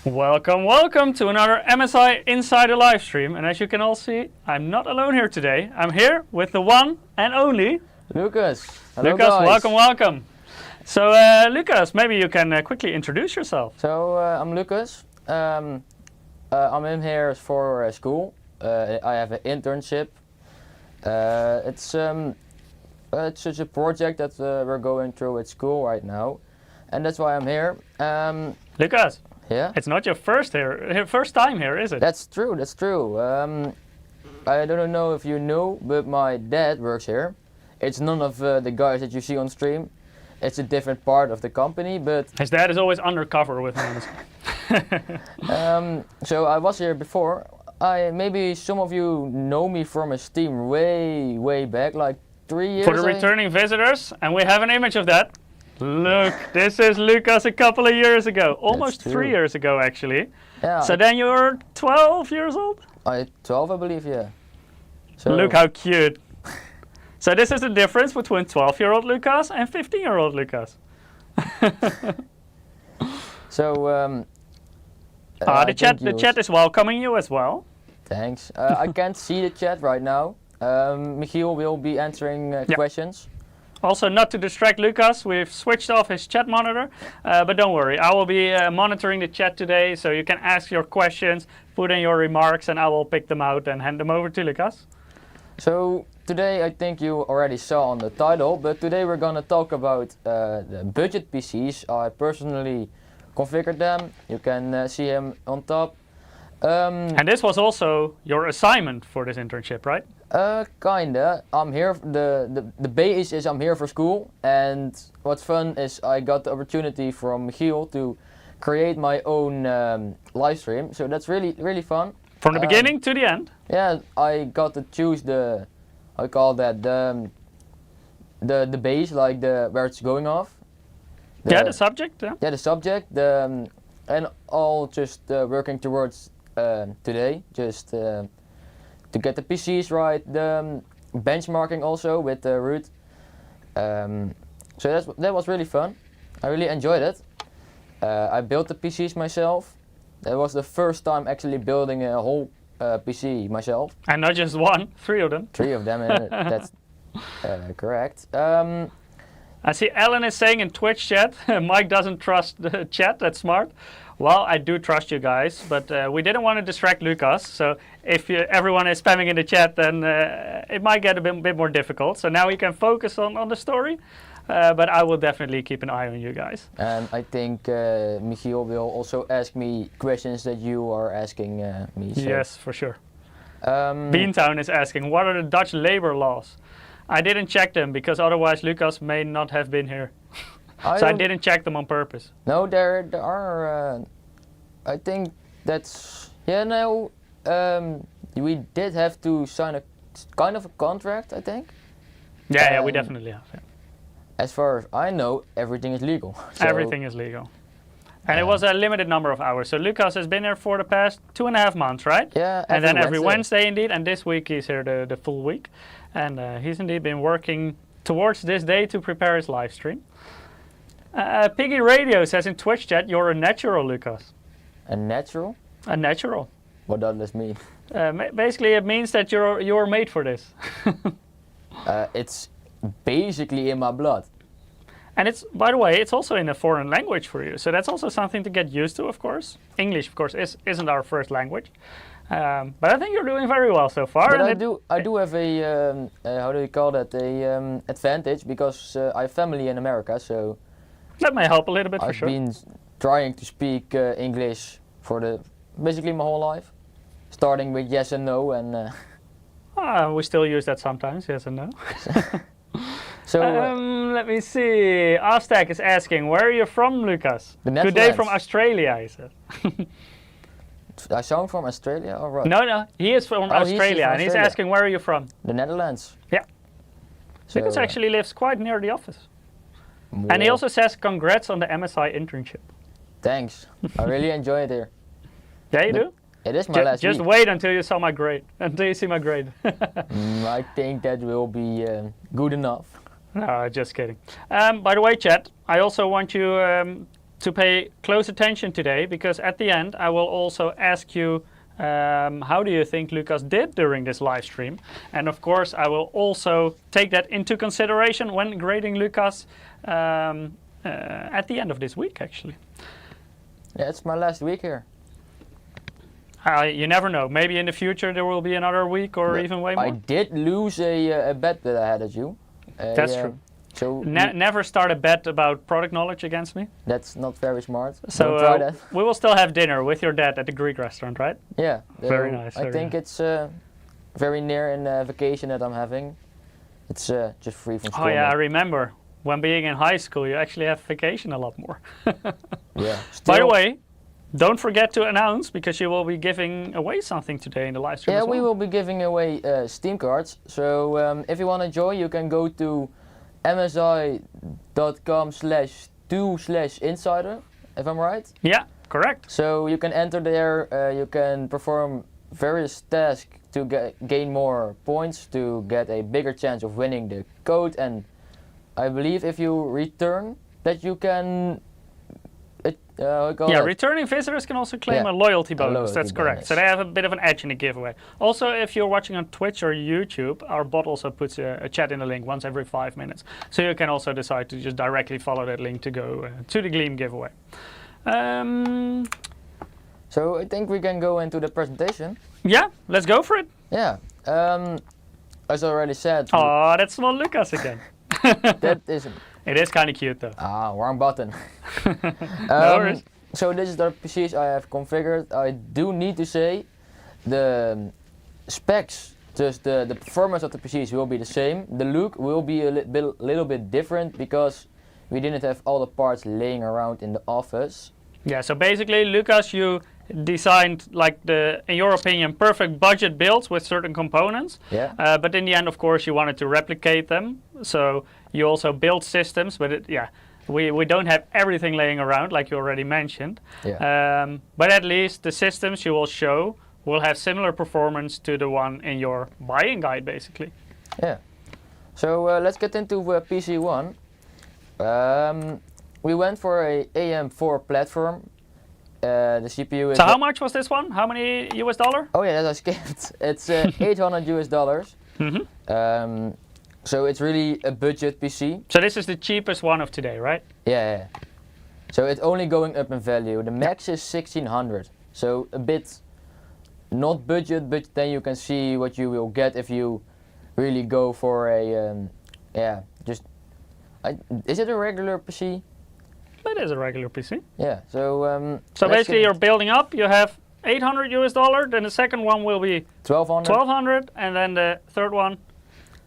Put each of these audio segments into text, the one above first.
Welcome, welcome to another MSI Insider live stream. And as you can all see, I'm not alone here today. I'm here with the one and only Lucas. Hello, Lucas, guys. welcome, welcome. So, Lucas, maybe you can quickly introduce yourself. So I'm Lucas. I'm in here for school. I have an internship. It's just a project that we're going through at school right now, and that's why I'm here. Lucas, Yeah. it's not your first time here, is it? That's true. That's true. I don't know if you know, but my dad works here. It's none of the guys that you see on stream. It's a different part of the company, but His dad is always undercover with him. so I was here before. Maybe some of you know me from a stream way back, like 3 years. For the returning visitors, and we have an image of that. Look, this is Lucas a couple of years ago, almost 3 true. years ago actually. Yeah. So then you're 12 years old? 12, I believe. Yeah. So Look how cute. So this is the difference between 12-year-old Lucas and 15-year-old Lucas. So. The chat is welcoming you as well. Thanks. I can't see the chat right now. Michiel will be answering questions. Also, not to distract Lucas, we've switched off his chat monitor, but don't worry, I will be monitoring the chat today, so you can ask your questions, put in your remarks, and I will pick them out and hand them over to Lucas. So today, I think you already saw on the title, but today we're gonna talk about the budget PCs. I personally configured them. You can see them on top. And this was also your assignment for this internship, right? Kinda. I'm here. The base is I'm here for school, and what's fun is I got the opportunity from Michiel to create my own live stream. So that's really fun. From the beginning to the end. Yeah, I got to choose the base, like where it's going off. The subject. Yeah. Yeah, the subject. And all just working towards today, just to get the PCs right. The benchmarking also with the root. So that was really fun. I really enjoyed it. I built the PCs myself. That was the first time actually building a whole PC myself. And not just one, 3 of them. 3 of them, that's correct. I see Alan is saying in Twitch chat, Mike doesn't trust the chat, that's smart. Well, I do trust you guys, but we didn't want to distract Lucas, so if everyone is spamming in the chat, then it might get a bit more difficult. So now we can focus on the story, but I will definitely keep an eye on you guys. And I think Michiel will also ask me questions that you are asking me. So. Yes, for sure. Beantown is asking, what are the Dutch labor laws? I didn't check them because otherwise Lucas may not have been here. So I didn't check them on purpose. No, there are. I think that's no. We did have to sign a kind of a contract, I think. Yeah, we definitely have. Yeah. As far as I know, everything is legal. So everything is legal. And it was a limited number of hours. So Lucas has been here for the past 2.5 months, right? Yeah. And then every Wednesday indeed, and this week he's here the full week. And he's indeed been working towards this day to prepare his live stream. Piggy Radio says in Twitch chat, you're a natural, Lucas. A natural? A natural. What does this mean? Basically, it means that you're made for this. It's basically in my blood. And it's, by the way, it's also in a foreign language for you. So that's also something to get used to, of course. English, of course, isn't our first language. But I think you're doing very well so far. But I do have a, how do you call that, a advantage because I have family in America, so... That may help a little bit for sure. I've been trying to speak English for basically my whole life. Starting with yes and no and... we still use that sometimes, yes and no. So let me see. Aztec is asking, where are you from, Lucas? The Good day from Australia, he said. I sound from Australia or what? No, he is from Australia, and he's asking, where are you from? The Netherlands. Yeah. So, Lucas actually lives quite near the office. Whoa. And he also says, congrats on the MSI internship. Thanks. I really enjoy it here. Yeah, you do? It is my last Just week. wait until you saw my grade, until you see my grade. I think that will be good enough. No, just kidding. By the way, chat, I also want you to pay close attention today, because at the end I will also ask you how do you think Lucas did during this live stream, and of course I will also take that into consideration when grading Lucas at the end of this week actually. Yeah, it's my last week here. You never know, maybe in the future there will be another week or even way more. I did lose a bet that I had at you. That's true. So never start a bet about product knowledge against me. That's not very smart. So don't try that. we will still have dinner with your dad at the Greek restaurant, right? Yeah. Very nice. I think it's very near in vacation that I'm having. It's just free from school. Oh yeah, I remember when being in high school you actually have vacation a lot more. Yeah. By the way, don't forget to announce, because you will be giving away something today in the live stream. Yeah, as well. we will be giving away Steam cards. So if you want to join, you can go to msi.com/do/insider, if I'm right. Yeah, correct. So you can enter there, you can perform various tasks to gain more points to get a bigger chance of winning the code, and I believe if you return that you can returning visitors can also claim a loyalty bonus. That's correct. So they have a bit of an edge in the giveaway. Also, if you're watching on Twitch or YouTube, our bot also puts a chat in the link once every 5 minutes. So you can also decide to just directly follow that link to go to the Gleam giveaway. So I think we can go into the presentation. Yeah, let's go for it. Yeah. As I already said. Oh, that's small Lucas again. That isn't. It is kind of cute though. Ah, wrong button. No worries. So this is the PCs I have configured. I do need to say the specs, just the performance of the PCs will be the same. The look will be a little bit different because we didn't have all the parts laying around in the office. Yeah, so basically Lucas, you designed like in your opinion, perfect budget builds with certain components. Yeah. But in the end, of course, you wanted to replicate them. So you also build systems, but we don't have everything laying around like you already mentioned. Yeah. But at least the systems you will show will have similar performance to the one in your buying guide, basically. Yeah. So let's get into PC1. We went for a AM4 platform. The CPU is. So how much was this one? How many US dollar? Oh yeah, that I skipped. It's $800 US. Mm-hmm. So it's really a budget PC. So this is the cheapest one of today, right? Yeah. So it's only going up in value. The max is 1600. So a bit not budget, but then you can see what you will get if you really go for a is it a regular PC? It is a regular PC. Yeah. So so basically you're building up. You have $800 US. Then the second one will be 1200, and then the third one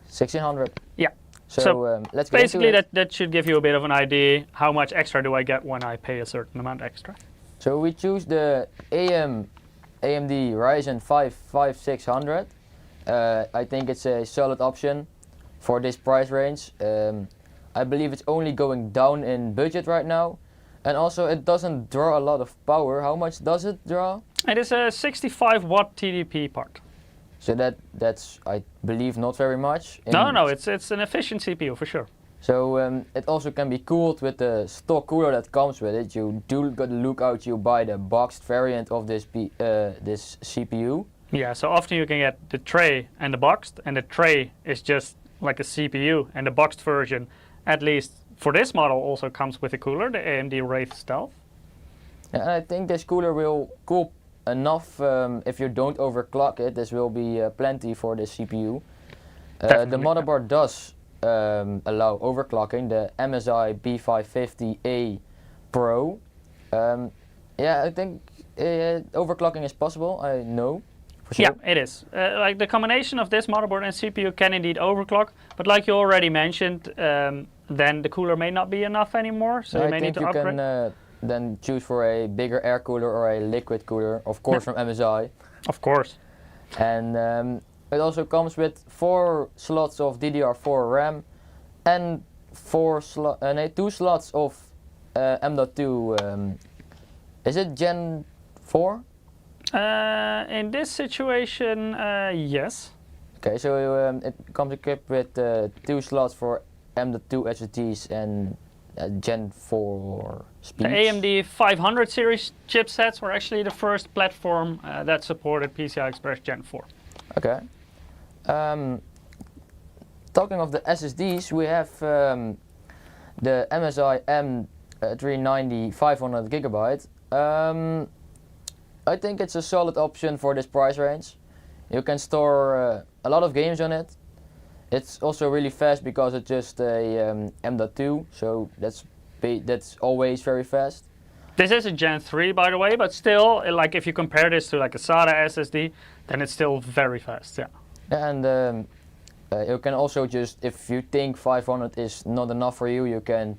1600. Yeah. So let's get basically into it. that should give you a bit of an idea how much extra do I get when I pay a certain amount extra. So we choose the AMD Ryzen 5 5600. I think it's a solid option for this price range. I believe it's only going down in budget right now, and also it doesn't draw a lot of power. How much does it draw? It is a 65 watt TDP part. So that's I believe not very much. No, it's an efficient CPU for sure. So it also can be cooled with the stock cooler that comes with it. You do got to look out. You buy the boxed variant of this this CPU. Yeah, so often you can get the tray and the boxed, and the tray is just like a CPU, and the boxed version, at least for this model, also comes with a cooler, the AMD Wraith Stealth. Yeah, and I think this cooler will cool enough if you don't overclock it. This will be plenty for the CPU. The motherboard does allow overclocking, the MSI B550A Pro. Yeah, I think overclocking is possible, I know. For sure. Yeah, it is. Like the combination of this motherboard and CPU can indeed overclock, but like you already mentioned, then the cooler may not be enough anymore, so you may need to upgrade. I think you can then choose for a bigger air cooler or a liquid cooler, of course from MSI. Of course. And it also comes with 4 slots of DDR4 RAM and 2 slots of M.2. Is it Gen 4? In this situation, yes. Okay, so it comes equipped with 2 slots for M.2 SSDs and Gen 4 speeds. The AMD 500 series chipsets were actually the first platform that supported PCI-Express Gen 4. Okay. Talking of the SSDs, we have the MSI M390 500 gigabyte. I think it's a solid option for this price range. You can store a lot of games on it. It's also really fast because it's just a M.2, so that's always very fast. This is a Gen 3, by the way, but still, like if you compare this to like a SATA SSD, then it's still very fast. Yeah. And you can also just, if you think 500 is not enough for you, you can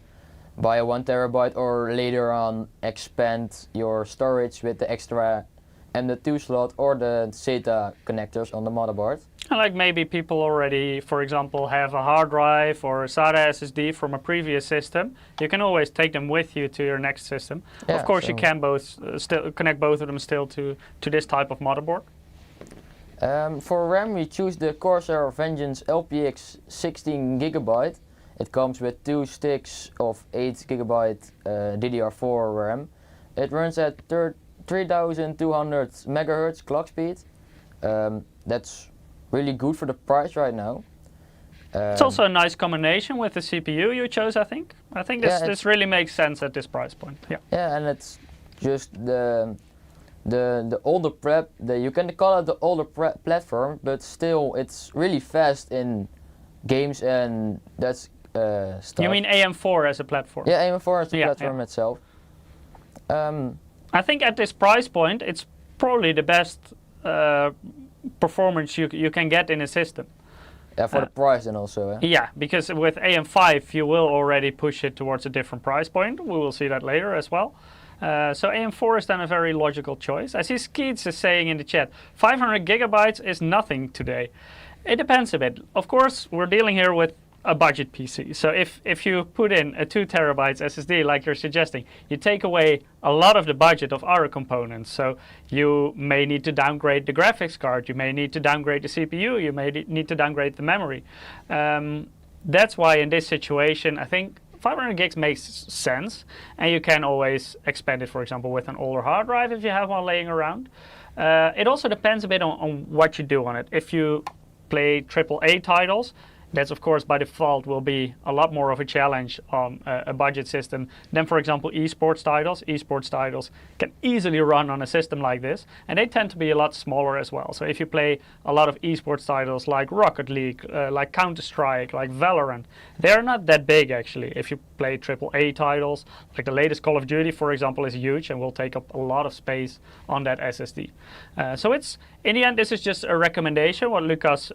buy a 1 terabyte or later on expand your storage with the extra M.2 slot or the SATA connectors on the motherboard. Like maybe people already, for example, have a hard drive or a SATA SSD from a previous system. You can always take them with you to your next system. Yeah, of course, you can both still connect both of them still to this type of motherboard. For RAM, we choose the Corsair Vengeance LPX 16 gigabyte. It comes with 2 sticks of 8 gigabyte DDR4 RAM. It runs at 3200 megahertz clock speed. That's really good for the price right now. It's also a nice combination with the CPU you chose, I think. I think this really makes sense at this price point. Yeah. Yeah, and it's just the older prep. You can call it the older platform, but still it's really fast in games and that's stuff. You mean AM4 as a platform? Yeah, AM4 as the platform itself. I think at this price point, it's probably the best performance you can get in a system. Yeah, for the price and also. Yeah, because with AM5 you will already push it towards a different price point. We will see that later as well. So AM4 is then a very logical choice. I see Skeets is saying in the chat, 500 gigabytes is nothing today. It depends a bit. Of course, we're dealing here with a budget PC. So if you put in a 2 terabytes SSD like you're suggesting, you take away a lot of the budget of other components. So you may need to downgrade the graphics card, you may need to downgrade the CPU, you may need to downgrade the memory. That's why in this situation, I think 500 gigs makes sense, and you can always expand it, for example, with an older hard drive if you have one laying around. It also depends a bit on what you do on it. If you play AAA titles, that's of course by default will be a lot more of a challenge on a budget system than, for example, esports titles. Esports titles can easily run on a system like this, and they tend to be a lot smaller as well. So if you play a lot of esports titles like Rocket League, like Counter-Strike, like Valorant, they're not that big actually. If you play AAA titles, like the latest Call of Duty, for example, is huge and will take up a lot of space on that SSD. So it's, in the end, this is just a recommendation, what Lucas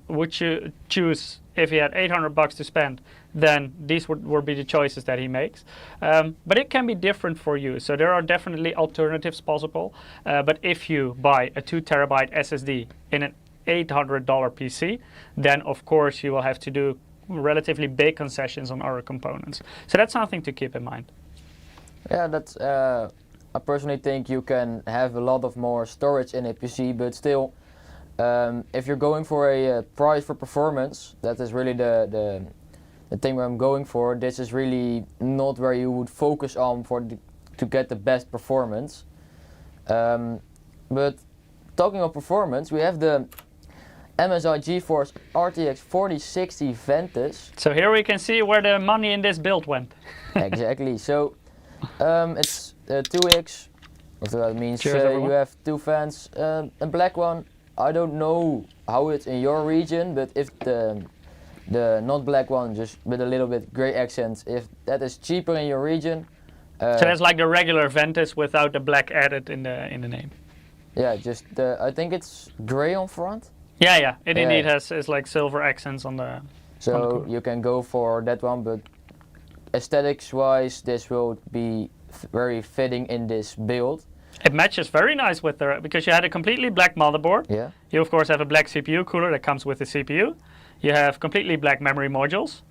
would you choose if he had $800 to spend, then these would be the choices that he makes. But it can be different for you. So there are definitely alternatives possible. But if you buy a 2 terabyte SSD in an $800 PC, then of course you will have to do relatively big concessions on other components. So that's something to keep in mind. Yeah, that's. I personally think you can have a lot of more storage in a PC, but still, if you're going for a price for performance, that is really the thing where I'm going for. This is really not where you would focus on to get the best performance. But talking of performance, we have the MSI GeForce RTX 4060 Ventus. So here we can see where the money in this build went. Exactly. So it's 2x. What that means? You have 2 fans. A black one. I don't know how it's in your region, but if the not black one, just with a little bit gray accents, if that is cheaper in your region. So that's like the regular Ventus without the black added in the name. Yeah, just I think it's gray on front. Yeah, it indeed has like silver accents on the. So you can go for that one, but aesthetics wise, this will be very fitting in this build. It matches very nice with the, because you had a completely black motherboard. Yeah. You of course have a black CPU cooler that comes with the CPU. You have completely black memory modules.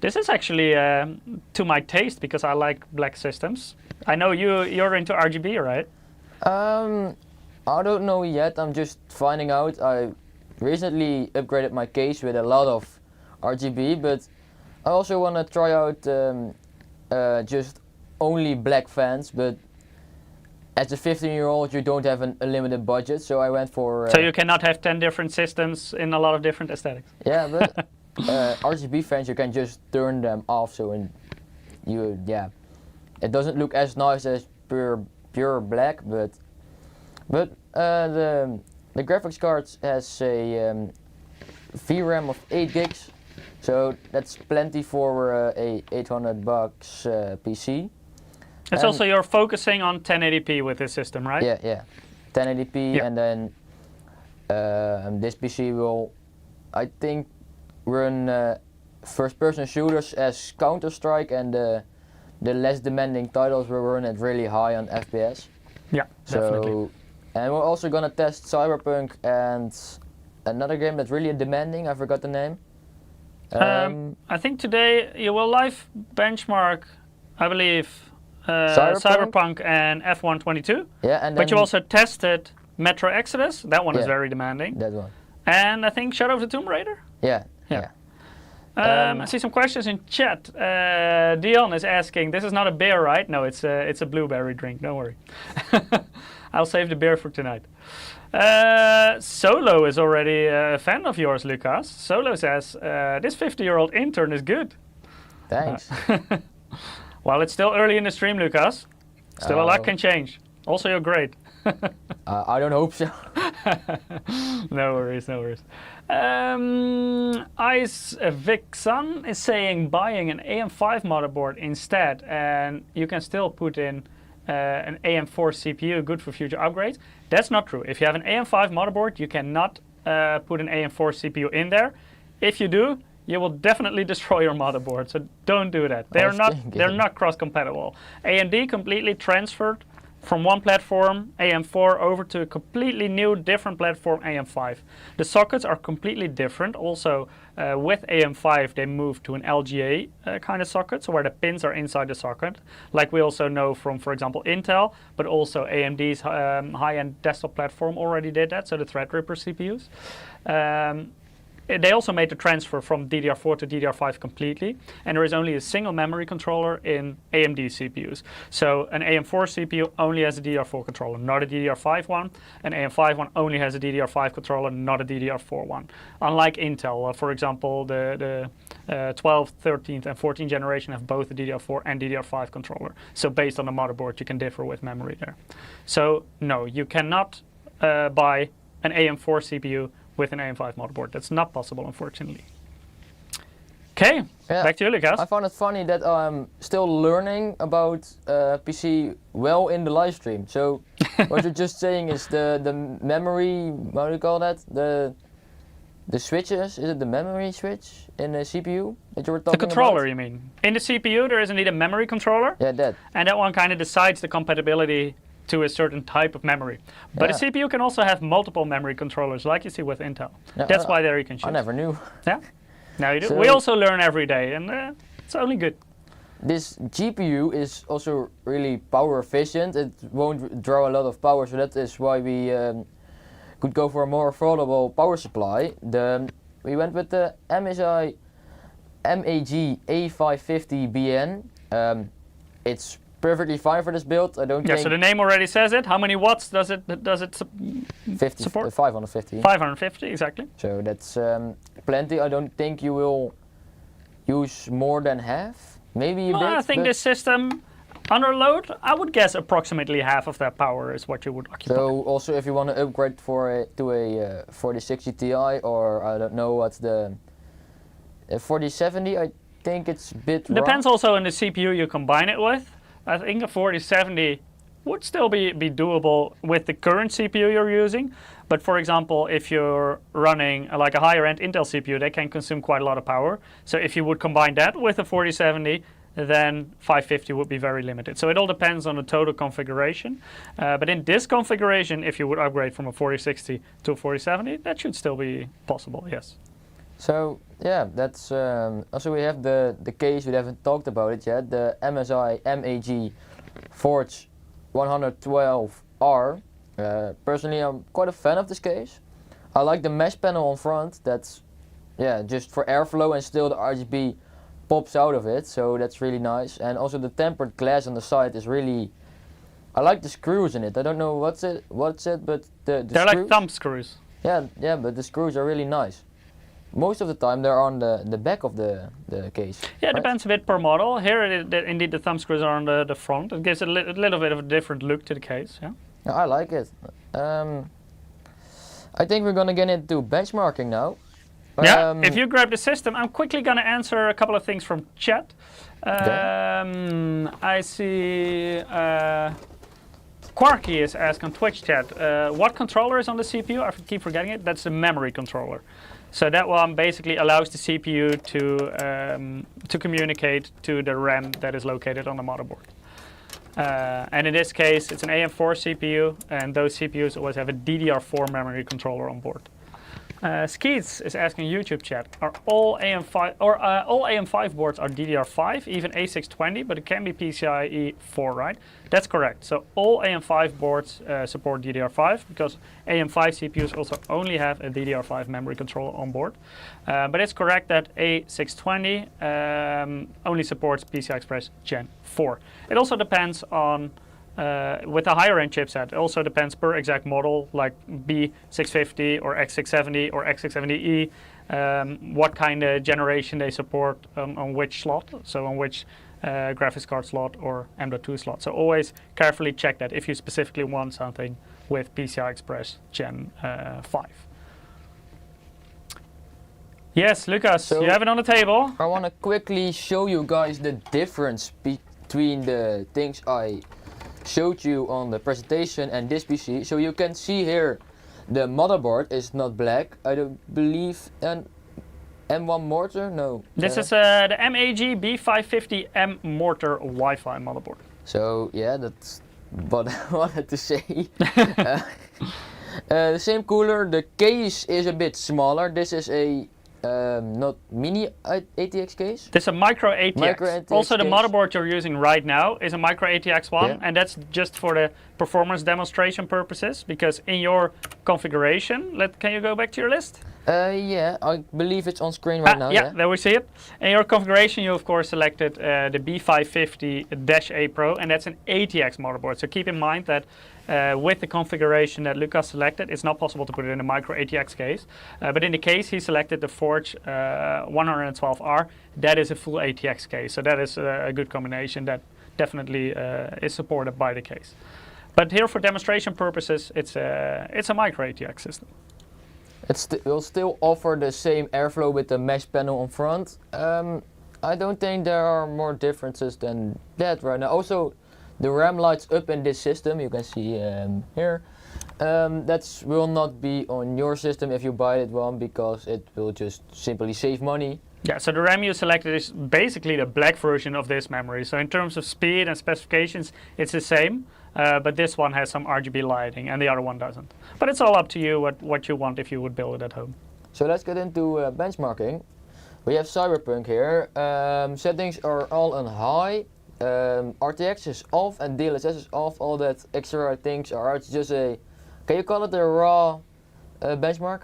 This is actually to my taste because I like black systems. I know you're into RGB, right? I don't know yet. I'm just finding out. I recently upgraded my case with a lot of RGB, but I also want to try out just only black fans, but as a 15-year-old you don't have a limited budget, so I went for... So you cannot have 10 different systems in a lot of different aesthetics? Yeah, but RGB fans you can just turn them off, so it doesn't look as nice as pure black, but the graphics card has a VRAM of 8 gigs, so that's plenty for a $800 PC. It's also you're focusing on 1080p with this system, right? Yeah, 1080p, Yeah. and then this PC will, I think, run first-person shooters as Counter-Strike, and the less demanding titles will run at really high on FPS. Yeah, definitely. So, and we're also gonna test Cyberpunk and another game that's really demanding. I forgot the name. I think today you will live benchmark, I believe, Cyberpunk? and F122. Yeah, and But you then also tested Metro Exodus. That one is Yeah. very demanding. that one. And I think Shadow of the Tomb Raider. Yeah. Yeah. Um, I see some questions in chat. Dion is asking, this is not a beer, right? No, it's a blueberry drink, don't worry. I'll save the beer for tonight. Solo is already a fan of yours, Lucas. Solo says, this 50-year-old intern is good. Thanks. Well, it's still early in the stream, Lucas. Still a lot can change. Also, you're great. I don't hope so. No worries, no worries. Ice Vixen is saying buying an AM5 motherboard instead, and you can still put in an AM4 CPU, good for future upgrades. That's not true. If you have an AM5 motherboard, you cannot put an AM4 CPU in there. If you do, you will definitely destroy your motherboard. So don't do that. They're not cross-compatible. AMD completely transferred from one platform, AM4, over to a completely new, different platform, AM5. The sockets are completely different. Also, with AM5, they moved to an LGA kind of socket, so where the pins are inside the socket, like we also know from, for example, Intel, but also AMD's high-end desktop platform already did that, so the Threadripper CPUs. They also made the transfer from DDR4 to DDR5 completely, and there is only a single memory controller in AMD CPUs. So an AM4 CPU only has a DDR4 controller, not a DDR5 one. An AM5 one only has a DDR5 controller, not a DDR4 one. Unlike Intel, for example, the 12th, 13th, and 14th generation have both a DDR4 and DDR5 controller. So based on the motherboard, you can differ with memory there. So no, you cannot buy an AM4 CPU with an AM5 motherboard. That's not possible, unfortunately. Okay, back to you, Lucas. I found it funny that I'm still learning about PC well in the live stream. So what you're just saying is the memory, what do you call that? The switches, is it the memory switch in the CPU that you were talking about? The controller, you mean? In the CPU, there is indeed a memory controller. Yeah, that. And that one kind of decides the compatibility to a certain type of memory. But a CPU can also have multiple memory controllers, like you see with Intel. Yeah, That's why there you can choose. I never knew. Yeah, now you do. So we also learn every day, and it's only good. This GPU is also really power efficient. It won't draw a lot of power, so that is why we could go for a more affordable power supply. We went with the MSI MAG A550BN. It's perfectly fine for this build. I don't think. So the name already says it. How many watts does it support? 550. 550, exactly. So that's plenty. I don't think you will use more than half. Maybe a bit. I think this system, under load, I would guess approximately half of that power is what you would occupy. So also, if you want to upgrade to a 4060 Ti, or I don't know what's the 4070, I think it's a bit. Depends also on the CPU you combine it with. I think a 4070 would still be doable with the current CPU you're using. But for example, if you're running like a higher end Intel CPU, they can consume quite a lot of power. So if you would combine that with a 4070, then 550 would be very limited. So it all depends on the total configuration. But in this configuration, if you would upgrade from a 4060 to a 4070, that should still be possible, yes. So yeah, that's also we have the case, we haven't talked about it yet, the MSI MAG Forge 112R. Personally, I'm quite a fan of this case. I like the mesh panel on front. That's just for airflow, and still the RGB pops out of it, so that's really nice. And also the tempered glass on the side is really. I like the screws in it. I don't know what's it, but the They're screws. like thumb screws. Yeah, but the screws are really nice. Most of the time they're on the back of the case. Yeah, it right? depends a bit per model. Here, indeed, the thumb screws are on the front. It gives it a little bit of a different look to the case. Yeah. Yeah, I like it. I think we're gonna get into benchmarking now. Yeah, if you grab the system, I'm quickly going to answer a couple of things from chat. I see Quarky is asking on Twitch chat, what controller is on the CPU? I keep forgetting it. That's the memory controller. So that one basically allows the CPU to communicate to the RAM that is located on the motherboard. And in this case, it's an AM4 CPU, and those CPUs always have a DDR4 memory controller on board. Skeets is asking YouTube chat, are all AM5 or all AM5 boards are DDR5, even A620, but it can be PCIe 4, right? That's correct. So all AM5 boards support DDR5 because AM5 CPUs also only have a DDR5 memory controller on board. But it's correct that A620 only supports PCI-express Gen 4. It also depends on with a higher end chipset, it also depends per exact model, like B650 or X670 or X670E, what kind of generation they support on which slot, so on which graphics card slot or M.2 slot. So always carefully check that if you specifically want something with PCI-Express Gen 5. Yes, Lucas, So you have it on the table. I want to quickly show you guys the difference between the things I showed you on the presentation and this PC. So you can see here the motherboard is not black. I don't believe an M1 mortar. No. This is the MAG B550M mortar Wi-Fi motherboard. So yeah, that's what I wanted to say. The same cooler. The case is a bit smaller. This is a not mini ATX case. This is a micro-ATX. Micro-ATX Also, the case. motherboard you're using right now is a micro-ATX one, Yeah. and that's just for the performance demonstration purposes, because in your configuration, can you go back to your list? Yeah, I believe it's on screen right now. Yeah, there we see it. In your configuration, you of course selected the B550-A Pro, and that's an ATX motherboard. So keep in mind that with the configuration that Lucas selected, it's not possible to put it in a micro-ATX case. But in the case he selected the Forge 112R, that is a full ATX case. So that is a good combination that definitely is supported by the case. But here for demonstration purposes, it's a micro-ATX system. It will still offer the same airflow with the mesh panel on front. I don't think there are more differences than that right now. Also, the RAM lights up in this system, you can see here. That will not be on your system if you buy it one, because it will just simply save money. Yeah, so the RAM you selected is basically the black version of this memory. So in terms of speed and specifications, it's the same. But this one has some RGB lighting and the other one doesn't. But it's all up to you what you want if you would build it at home. So let's get into benchmarking. We have Cyberpunk here. Settings are all on high. RTX is off and DLSS is off. All that extra things are. It's just a. Can you call it a raw benchmark?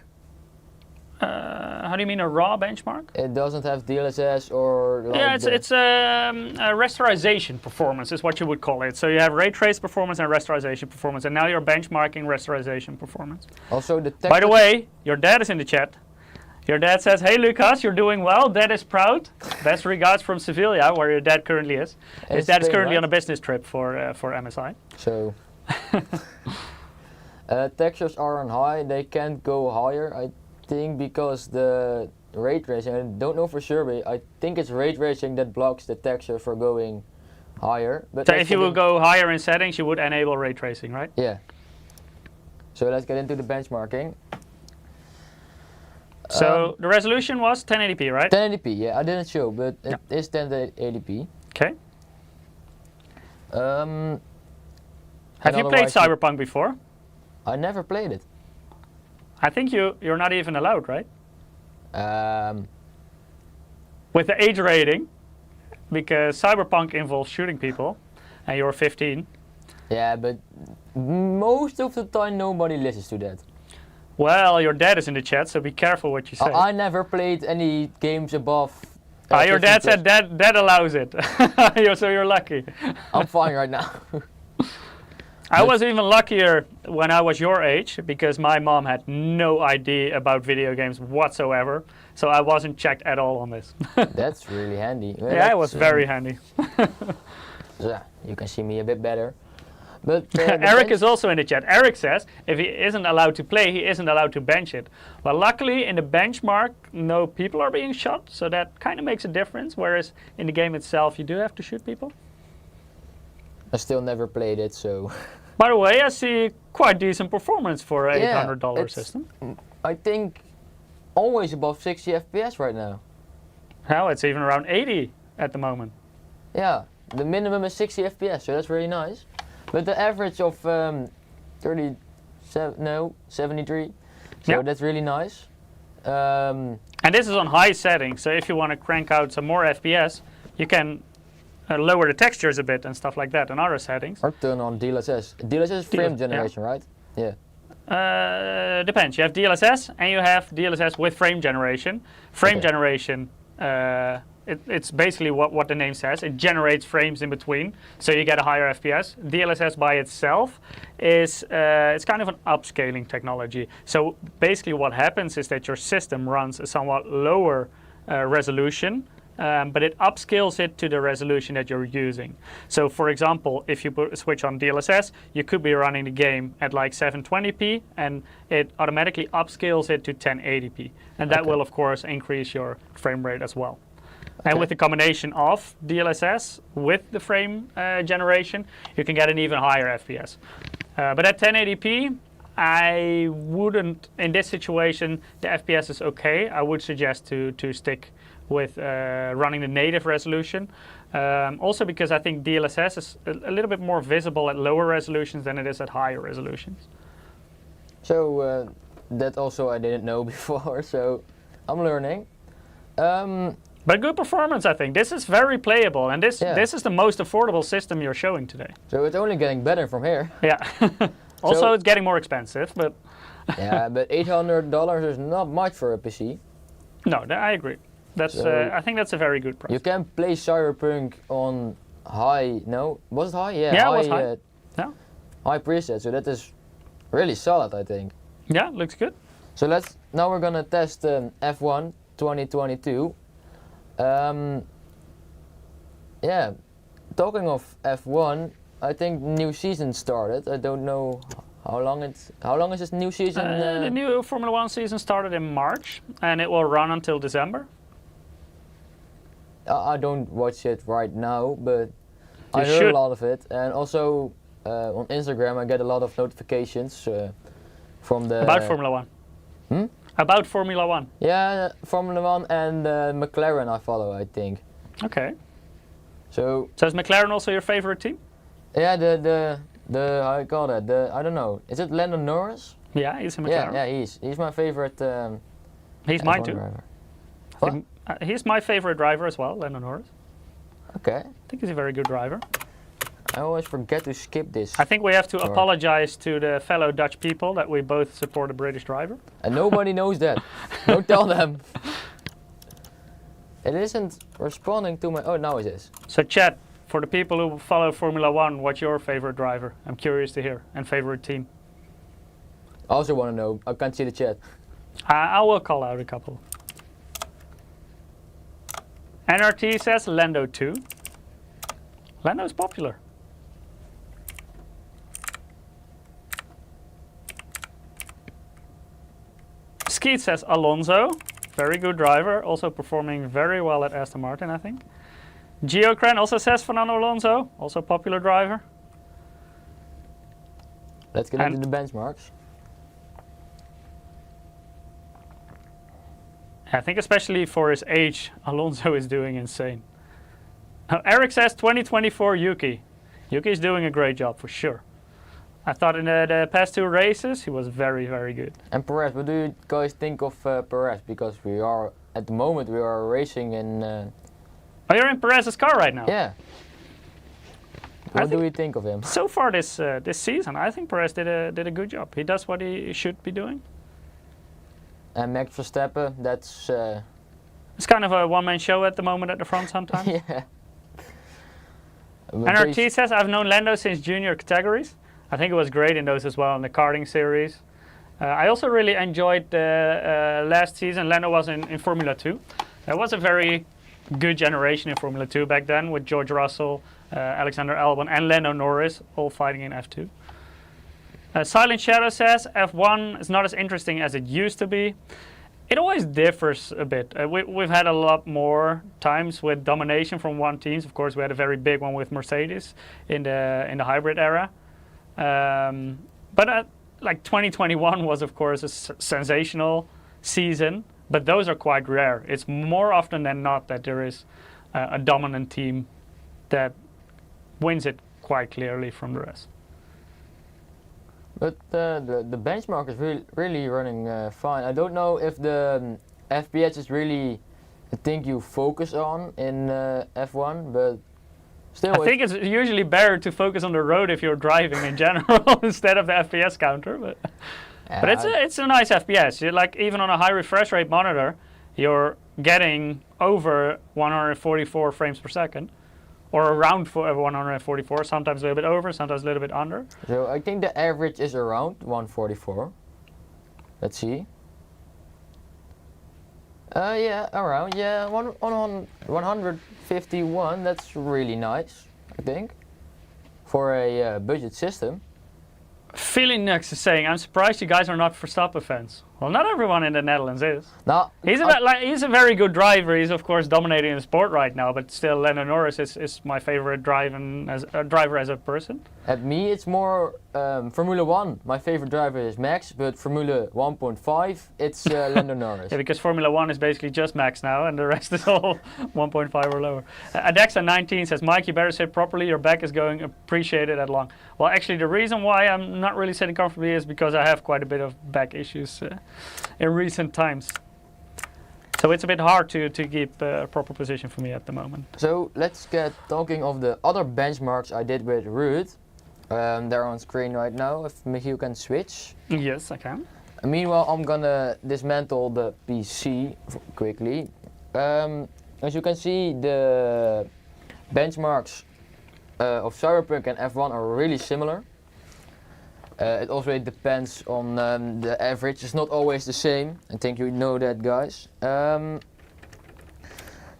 How do you mean a raw benchmark? It doesn't have DLSS or. Like Yeah, it's a rasterization performance is what you would call it. So you have ray trace performance and rasterization performance, and now you're benchmarking rasterization performance. Also the. By the way, your dad is in the chat. Your dad says, "Hey Lucas, you're doing well. Dad is proud. Best regards from Sevilla, where your dad currently is. His dad is currently on a business trip for MSI." So. Textures are on high. They can't go higher, I think, because the ray tracing. I don't know for sure, but I think it's ray tracing that blocks the texture for going higher. But So if you would go higher in settings, you would enable ray tracing, right? Yeah. So let's get into the benchmarking. So the resolution was 1080p, right? 1080p, yeah, I didn't show, but it is 1080p. Okay. Have And you played otherwise Cyberpunk before? I never played it. I think you're not even allowed, right? Um, With the age rating, because Cyberpunk involves shooting people, and you're 15. yeah, but most of the time nobody listens to that. Well, your dad is in the chat, so be careful what you say. I never played any games above Your 15 dad plus. said that allows it. So you're lucky. I'm fine right now. I was even luckier when I was your age because my mom had no idea about video games whatsoever. So I wasn't checked at all on this. That's really handy. Well, Yeah, it was that's, very handy. yeah, you can see me a bit better. But Eric is also in the chat. Eric says if he isn't allowed to play, he isn't allowed to bench it. Well, luckily in the benchmark, no people are being shot, so that kind of makes a difference. Whereas in the game itself, you do have to shoot people. I still never played it, so. By the way, I see quite decent performance for a Yeah, $800 it's- system. I think always above 60 FPS right now. Hell, it's even around 80 at the moment. Yeah, the minimum is 60 FPS, so that's really nice. But the average of 73, so Yeah. that's really nice. And this is on high settings, so if you want to crank out some more FPS, you can lower the textures a bit and stuff like that in other settings. Or turn on DLSS. DLSS is frame generation, right? Yeah. Depends. You have DLSS and you have DLSS with frame generation. Frame Okay. generation, it's basically what the name says. It generates frames in between, so you get a higher FPS. DLSS by itself is it's kind of an upscaling technology. So basically what happens is that your system runs a somewhat lower resolution, but it upscales it to the resolution that you're using. So for example, if you switch on DLSS, you could be running the game at like 720p and it automatically upscales it to 1080p. And that Okay. will of course increase your frame rate as well. And with the combination of DLSS with the frame generation, you can get an even higher FPS. But at 1080p, I wouldn't, in this situation, the FPS is okay. I would suggest to stick with running the native resolution. Also because I think DLSS is a little bit more visible at lower resolutions than it is at higher resolutions. So that also I didn't know before, so I'm learning. But good performance, I think. This is very playable, and this is the most affordable system you're showing today. So it's only getting better from here. Yeah. Also, So- it's getting more expensive, but Yeah, but $800 is not much for a PC. no, I agree. That's So- I think that's a very good price. You can play Cyberpunk on high, no? Was it high? Yeah, Yeah, it was high. Yeah. High preset, so that is really solid, I think. Yeah, looks good. So now we're gonna test F1 2022. Yeah, talking of F1, I think new season started. I don't know how long is this new season? The new Formula 1 season started in March, and it will run until December. I don't watch it right now, but I You heard should. a lot of it, and also on Instagram I get a lot of notifications from the About Formula 1. Hmm? About Formula 1. Yeah, Formula 1 and McLaren I follow, I think. Okay. So So is McLaren also your favorite team? yeah, the how you call that? I don't know. Is it Lando Norris? Yeah, he's a McLaren. Yeah, he's my favorite. He's mine F1 too. driver. I think, he's my favorite driver as well, Lando Norris. Okay. I think he's a very good driver. I always forget to skip this. I think we have to Sure. apologize to the fellow Dutch people that we both support a British driver. And nobody knows that. Don't tell them. It isn't responding to my. Oh, now it is. So chat, for the people who follow Formula 1, what's your favorite driver? I'm curious to hear. And favorite team? I also want to know. I can't see the chat. I will call out a couple. NRT says Lando 2. Lando's popular. Skeet says Alonso. Very good driver. Also performing very well at Aston Martin, I think. Geocran also says Fernando Alonso. Also popular driver. Let's get And- into the benchmarks. I think especially for his age, Alonso is doing insane. Eric says 2024 Yuki. Yuki's doing a great job for sure. I thought in the past two races he was very, very good. And Perez, what do you guys think of Perez? Because we are at the moment we are racing in. Oh, you're in Perez's car right now. Yeah. I What do think- we think of him? So far this season, I think Perez did a good job. He does what he should be doing. And Max Verstappen, that's It's kind of a one-man show at the moment at the front sometimes. Yeah. But NRT says, I've known Lando since junior categories. I think it was great in those as well, in the karting series. I also really enjoyed the last season. Lando was in Formula 2. There was a very good generation in Formula 2 back then with George Russell, Alexander Albon and Lando Norris all fighting in F2. Silent Shadow says, F1 is not as interesting as it used to be. It always differs a bit. We've had a lot more times with domination from one teams. Of course, we had a very big one with Mercedes in the hybrid era. But like 2021 was, of course, a sensational season. But those are quite rare. It's more often than not that there is a dominant team that wins it quite clearly from the rest. But the benchmark is really running fine. I don't know if the FPS is really a thing you focus on in F1, but still. I think it's usually better to focus on the road if you're driving in general instead of the FPS counter. But it's a nice FPS. You're like even on a high refresh rate monitor, you're getting over 144 frames per second. Or around 144, sometimes a little bit over, sometimes a little bit under. So I think the average is around 144. Let's see. Yeah, around, yeah, 151, that's really nice, I think, for a budget system. Feelinux is saying, I'm surprised you guys are not Verstappen fans. Well, not everyone in the Netherlands is. No, he's a very good driver. He's of course dominating the sport right now, but still Lando Norris is my favorite driver as a person. At me, it's more Formula 1. My favorite driver is Max, but Formula 1.5, it's Lando Norris. Yeah, because Formula 1 is basically just Max now, and the rest is all 1.5 or lower. Adexa19 says, Mike, you better sit properly. Your back is going appreciated at long. Well, actually, the reason why I'm not really sitting comfortably is because I have quite a bit of back issues in recent times. So it's a bit hard to keep a proper position for me at the moment. So let's get talking of the other benchmarks I did with Ruud. They're on screen right now, if Michiel can switch. Yes, I can. Meanwhile, I'm gonna dismantle the PC quickly. As you can see, the benchmarks of Cyberpunk and F1 are really similar. It also depends on the average. It's not always the same. I think you know that, guys.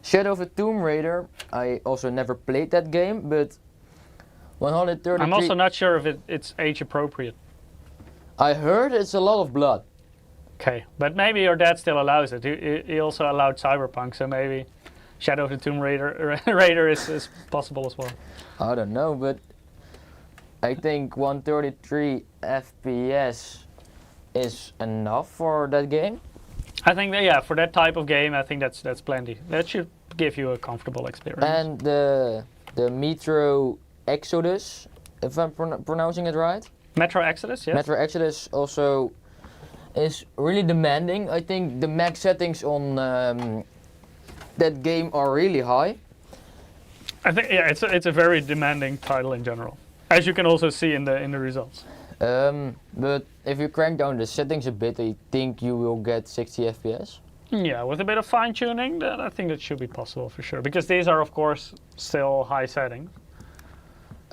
Shadow of the Tomb Raider. I also never played that game, but 133. I'm also not sure if it's age appropriate. I heard it's a lot of blood. Okay, but maybe your dad still allows it. He also allowed Cyberpunk, so maybe Shadow of the Tomb Raider is possible as well. I don't know, but I think 133 FPS is enough for that game. I think that, yeah, for that type of game, I think that's plenty. That should give you a comfortable experience. And the Metro Exodus, if I'm pronouncing it right. Metro Exodus, yes. Metro Exodus also is really demanding. I think the max settings on that game are really high. I think yeah, it's a very demanding title in general, as you can also see in the results. But if you crank down the settings a bit, I think you will get 60 FPS. Yeah, with a bit of fine tuning, I think that should be possible for sure. Because these are of course still high settings.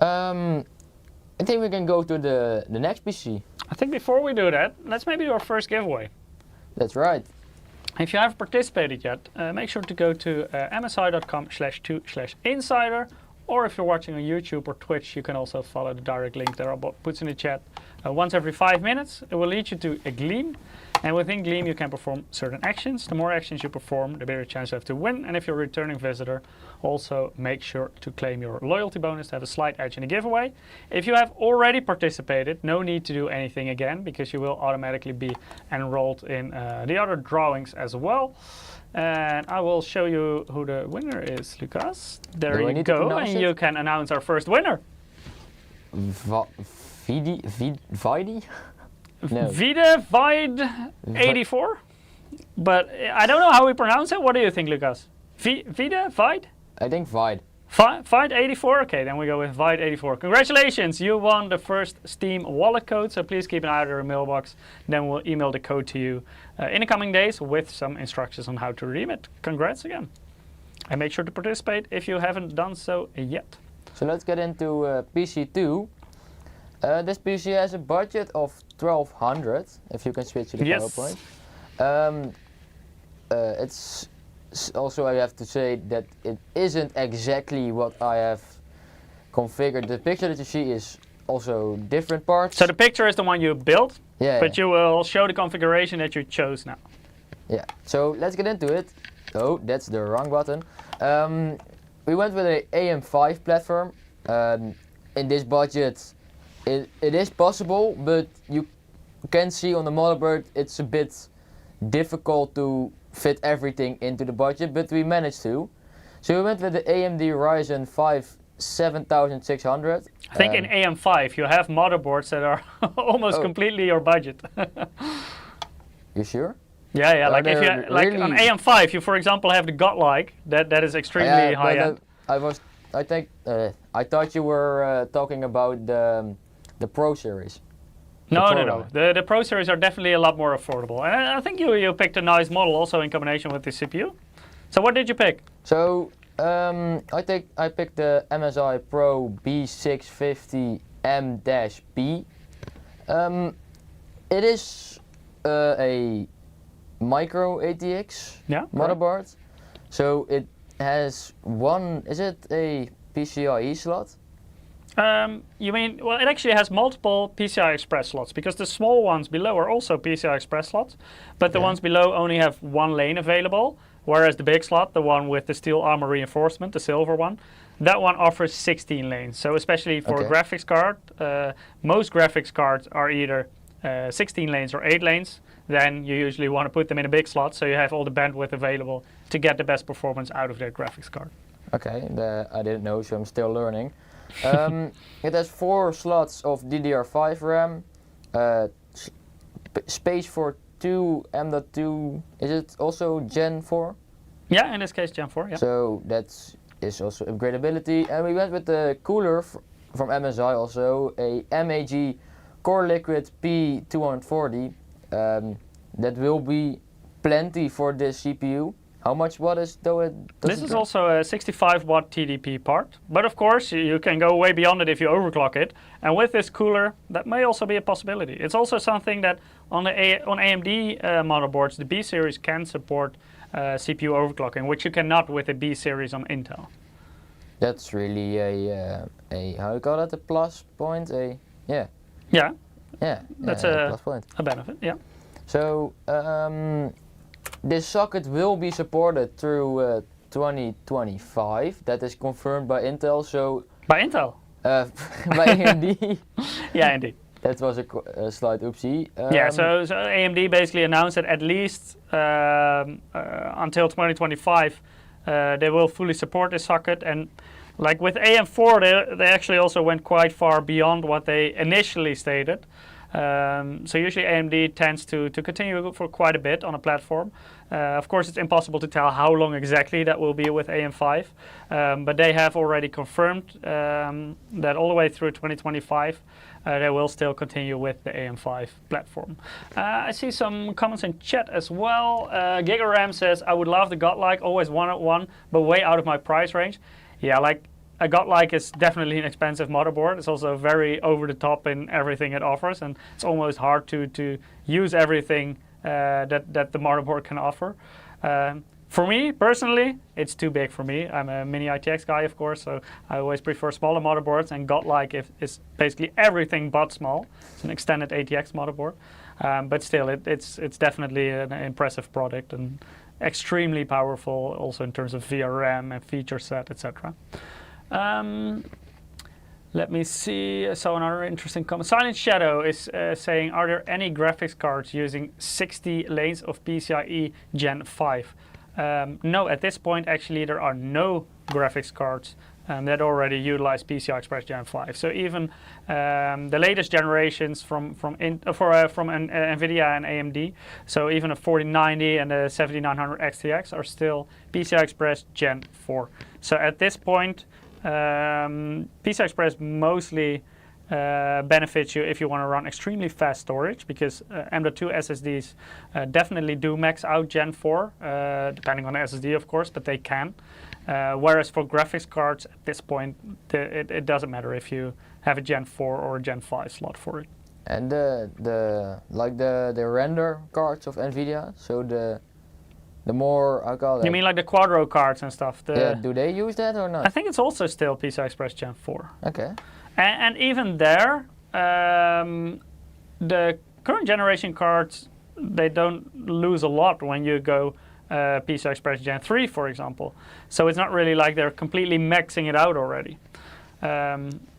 I think we can go to the next PC. I think before we do that, let's maybe do our first giveaway. That's right. If you haven't participated yet, make sure to go to msi.com/2/insider, or if you're watching on YouTube or Twitch, you can also follow the direct link that I'll put in the chat. Once every 5 minutes, it will lead you to a Gleam, and within Gleam you can perform certain actions. The more actions you perform, the better chance you have to win, and if you're a returning visitor, also make sure to claim your loyalty bonus to have a slight edge in the giveaway. If you have already participated, no need to do anything again, because you will automatically be enrolled in the other drawings as well. And I will show you who the winner is, Lucas. There you go, and you can announce our first winner. Vidi? No. Vide84, but I don't know how we pronounce it. What do you think, Lucas? Vide? I think Vide. Vite 84. Okay, then we go with Vite 84. Congratulations, you won the first Steam wallet code. So please keep an eye out on your mailbox. Then we'll email the code to you in the coming days with some instructions on how to redeem it. Congrats again, and make sure to participate if you haven't done so yet. So let's get into PC2. This PC has a budget of 1200. If you can switch to the PowerPoint. It's also, I have to say that it isn't exactly what I have configured. The picture that you see is also different parts. So the picture is the one you built, but yeah. you will show the configuration that you chose now. Yeah, so let's get into it. Oh, that's the wrong button. We went with an AM5 platform. In this budget, it is possible, but you can see on the motherboard it's a bit difficult to fit everything into the budget, but we managed to. So we went with the AMD Ryzen 5 7600. I think in AM5 you have motherboards that are almost completely your budget. You sure? Yeah. Like if you like on AM5, you for example have the Godlike that is extremely high end. I thought you were talking about the Pro series. No. The Pro series are definitely a lot more affordable. And I think you picked a nice model also in combination with the CPU. So what did you pick? So I picked the MSI Pro B650M-B. It is a micro-atx motherboard. Right. So it has one, is it a PCIe slot? You mean, well, it actually has multiple PCI-express slots because the small ones below are also PCI-express slots, but the ones below only have one lane available, whereas the big slot, the one with the steel armor reinforcement, the silver one, that one offers 16 lanes. So especially for a graphics card, most graphics cards are either 16 lanes or 8 lanes. Then you usually want to put them in a big slot so you have all the bandwidth available to get the best performance out of that graphics card. Okay, I didn't know, so I'm still learning. It has 4 slots of DDR5 RAM, space for 2 M.2. Is it also Gen 4? Yeah, in this case Gen 4, yeah. So that is also upgradability. And we went with the cooler from MSI also, a MAG Core Liquid P240. That will be plenty for this CPU. How much watt is though? This is also a 65 watt TDP part, but of course you can go way beyond it if you overclock it. And with this cooler, that may also be a possibility. It's also something that on AMD motherboards, the B series can support CPU overclocking, which you cannot with the B series on Intel. That's really a how do you call that? A plus point? That's a plus point. A benefit. Yeah. So this socket will be supported through 2025. That is confirmed by Intel. So by Intel? By AMD. Yeah, indeed. That was a slight oopsie. So AMD basically announced that at least until 2025 they will fully support this socket. And like with AM4, they actually also went quite far beyond what they initially stated. So usually AMD tends to continue for quite a bit on a platform. Of course, it's impossible to tell how long exactly that will be with AM5, but they have already confirmed that all the way through 2025 they will still continue with the AM5 platform. I see some comments in chat as well. GigaRam says, I would love the Godlike, always one at one, but way out of my price range. Yeah, like a Godlike is definitely an expensive motherboard. It's also very over the top in everything it offers, and it's almost hard to use everything that the motherboard can offer. For me, personally, it's too big for me. I'm a mini ITX guy, of course, so I always prefer smaller motherboards, and Godlike is basically everything but small. It's an extended ATX motherboard, but still, it's definitely an impressive product and extremely powerful, also in terms of VRM and feature set, etc. Let me see. So another interesting comment. Silent Shadow is saying, are there any graphics cards using 60 lanes of PCIe Gen 5? No, at this point actually there are no graphics cards that already utilize PCI-Express Gen 5. So even the latest generations from NVIDIA and AMD, so even a 4090 and a 7900 XTX are still PCI-Express Gen 4. So at this point, PCI-Express mostly benefits you if you want to run extremely fast storage, because M.2 SSDs definitely do max out Gen 4, depending on the SSD of course, but they can. Whereas for graphics cards at this point, it doesn't matter if you have a Gen 4 or a Gen 5 slot for it. And the render cards of NVIDIA, so the more, I call it. You mean like the Quadro cards and stuff? Yeah, do they use that or not? I think it's also still PCI-Express Gen 4. Okay. And even there, the current generation cards, they don't lose a lot when you go PCI-Express Gen 3, for example. So it's not really like they're completely maxing it out already.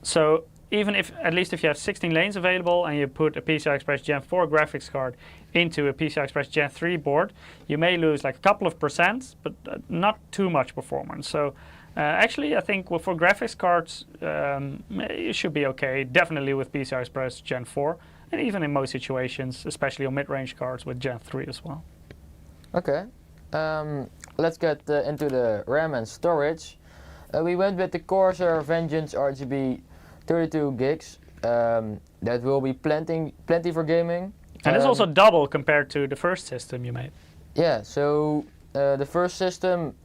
So even if, at least if you have 16 lanes available and you put a PCI-Express Gen 4 graphics card into a PCI-Express Gen 3 board, you may lose like a couple of percent, but not too much performance. So actually, I think for graphics cards, you should be okay, definitely with PCI-Express Gen 4, and even in most situations, especially on mid-range cards with Gen 3 as well. Okay, let's get into the RAM and storage. We went with the Corsair Vengeance RGB 32 gigs. That will be plenty for gaming. And it's also double compared to the first system you made. Yeah, so the first system,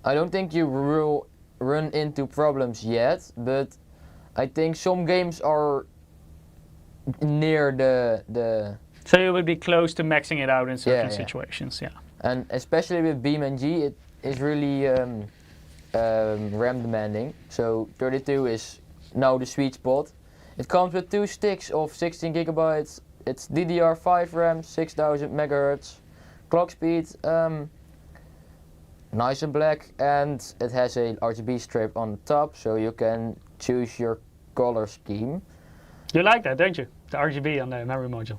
I don't think you will run into problems yet, but I think some games are near the So you would be close to maxing it out in certain situations, yeah. And especially with BeamNG, it is really RAM demanding. So 32 is now the sweet spot. It comes with 2 sticks of 16 gigabytes. It's DDR5 RAM, 6000 megahertz, clock speed, nice and black, and it has a RGB strip on the top, so you can choose your color scheme. You like that, don't you? The RGB on the memory module.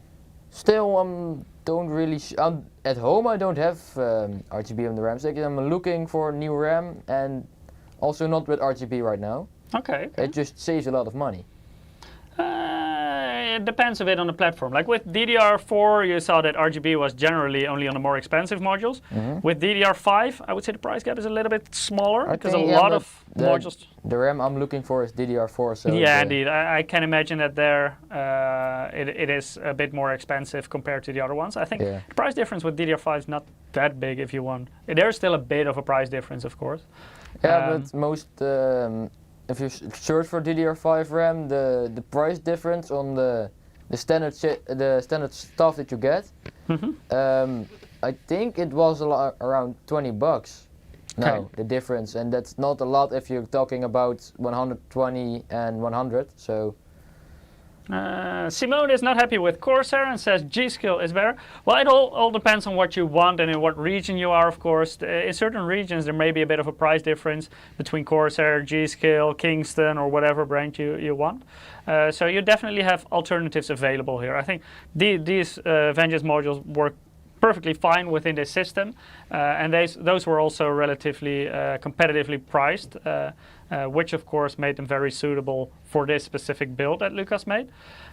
Still, don't really. At home, I don't have RGB on the RAM stick. I'm looking for new RAM, and also not with RGB right now. Okay. It just saves a lot of money. It depends a bit on the platform. Like with DDR4, you saw that RGB was generally only on the more expensive modules. With DDR5, I would say the price gap is a little bit smaller because a lot of modules. The RAM I'm looking for is DDR4. So yeah, indeed. I can imagine that there it is a bit more expensive compared to the other ones. I think the price difference with DDR5 is not that big if you want. There's still a bit of a price difference, of course. Yeah, but most. If you search for DDR5 RAM, the price difference on the standard stuff that you get, I think it was around $20 now, the difference, and that's not a lot if you're talking about 120 and 100. So. Simone is not happy with Corsair and says G.Skill is better. Well, it all depends on what you want and in what region you are, of course. In certain regions, there may be a bit of a price difference between Corsair, G.Skill, Kingston, or whatever brand you want. So you definitely have alternatives available here. I think these Vengeance modules work perfectly fine within the system, and those were also relatively competitively priced, which of course made them very suitable for this specific build that Lucas made.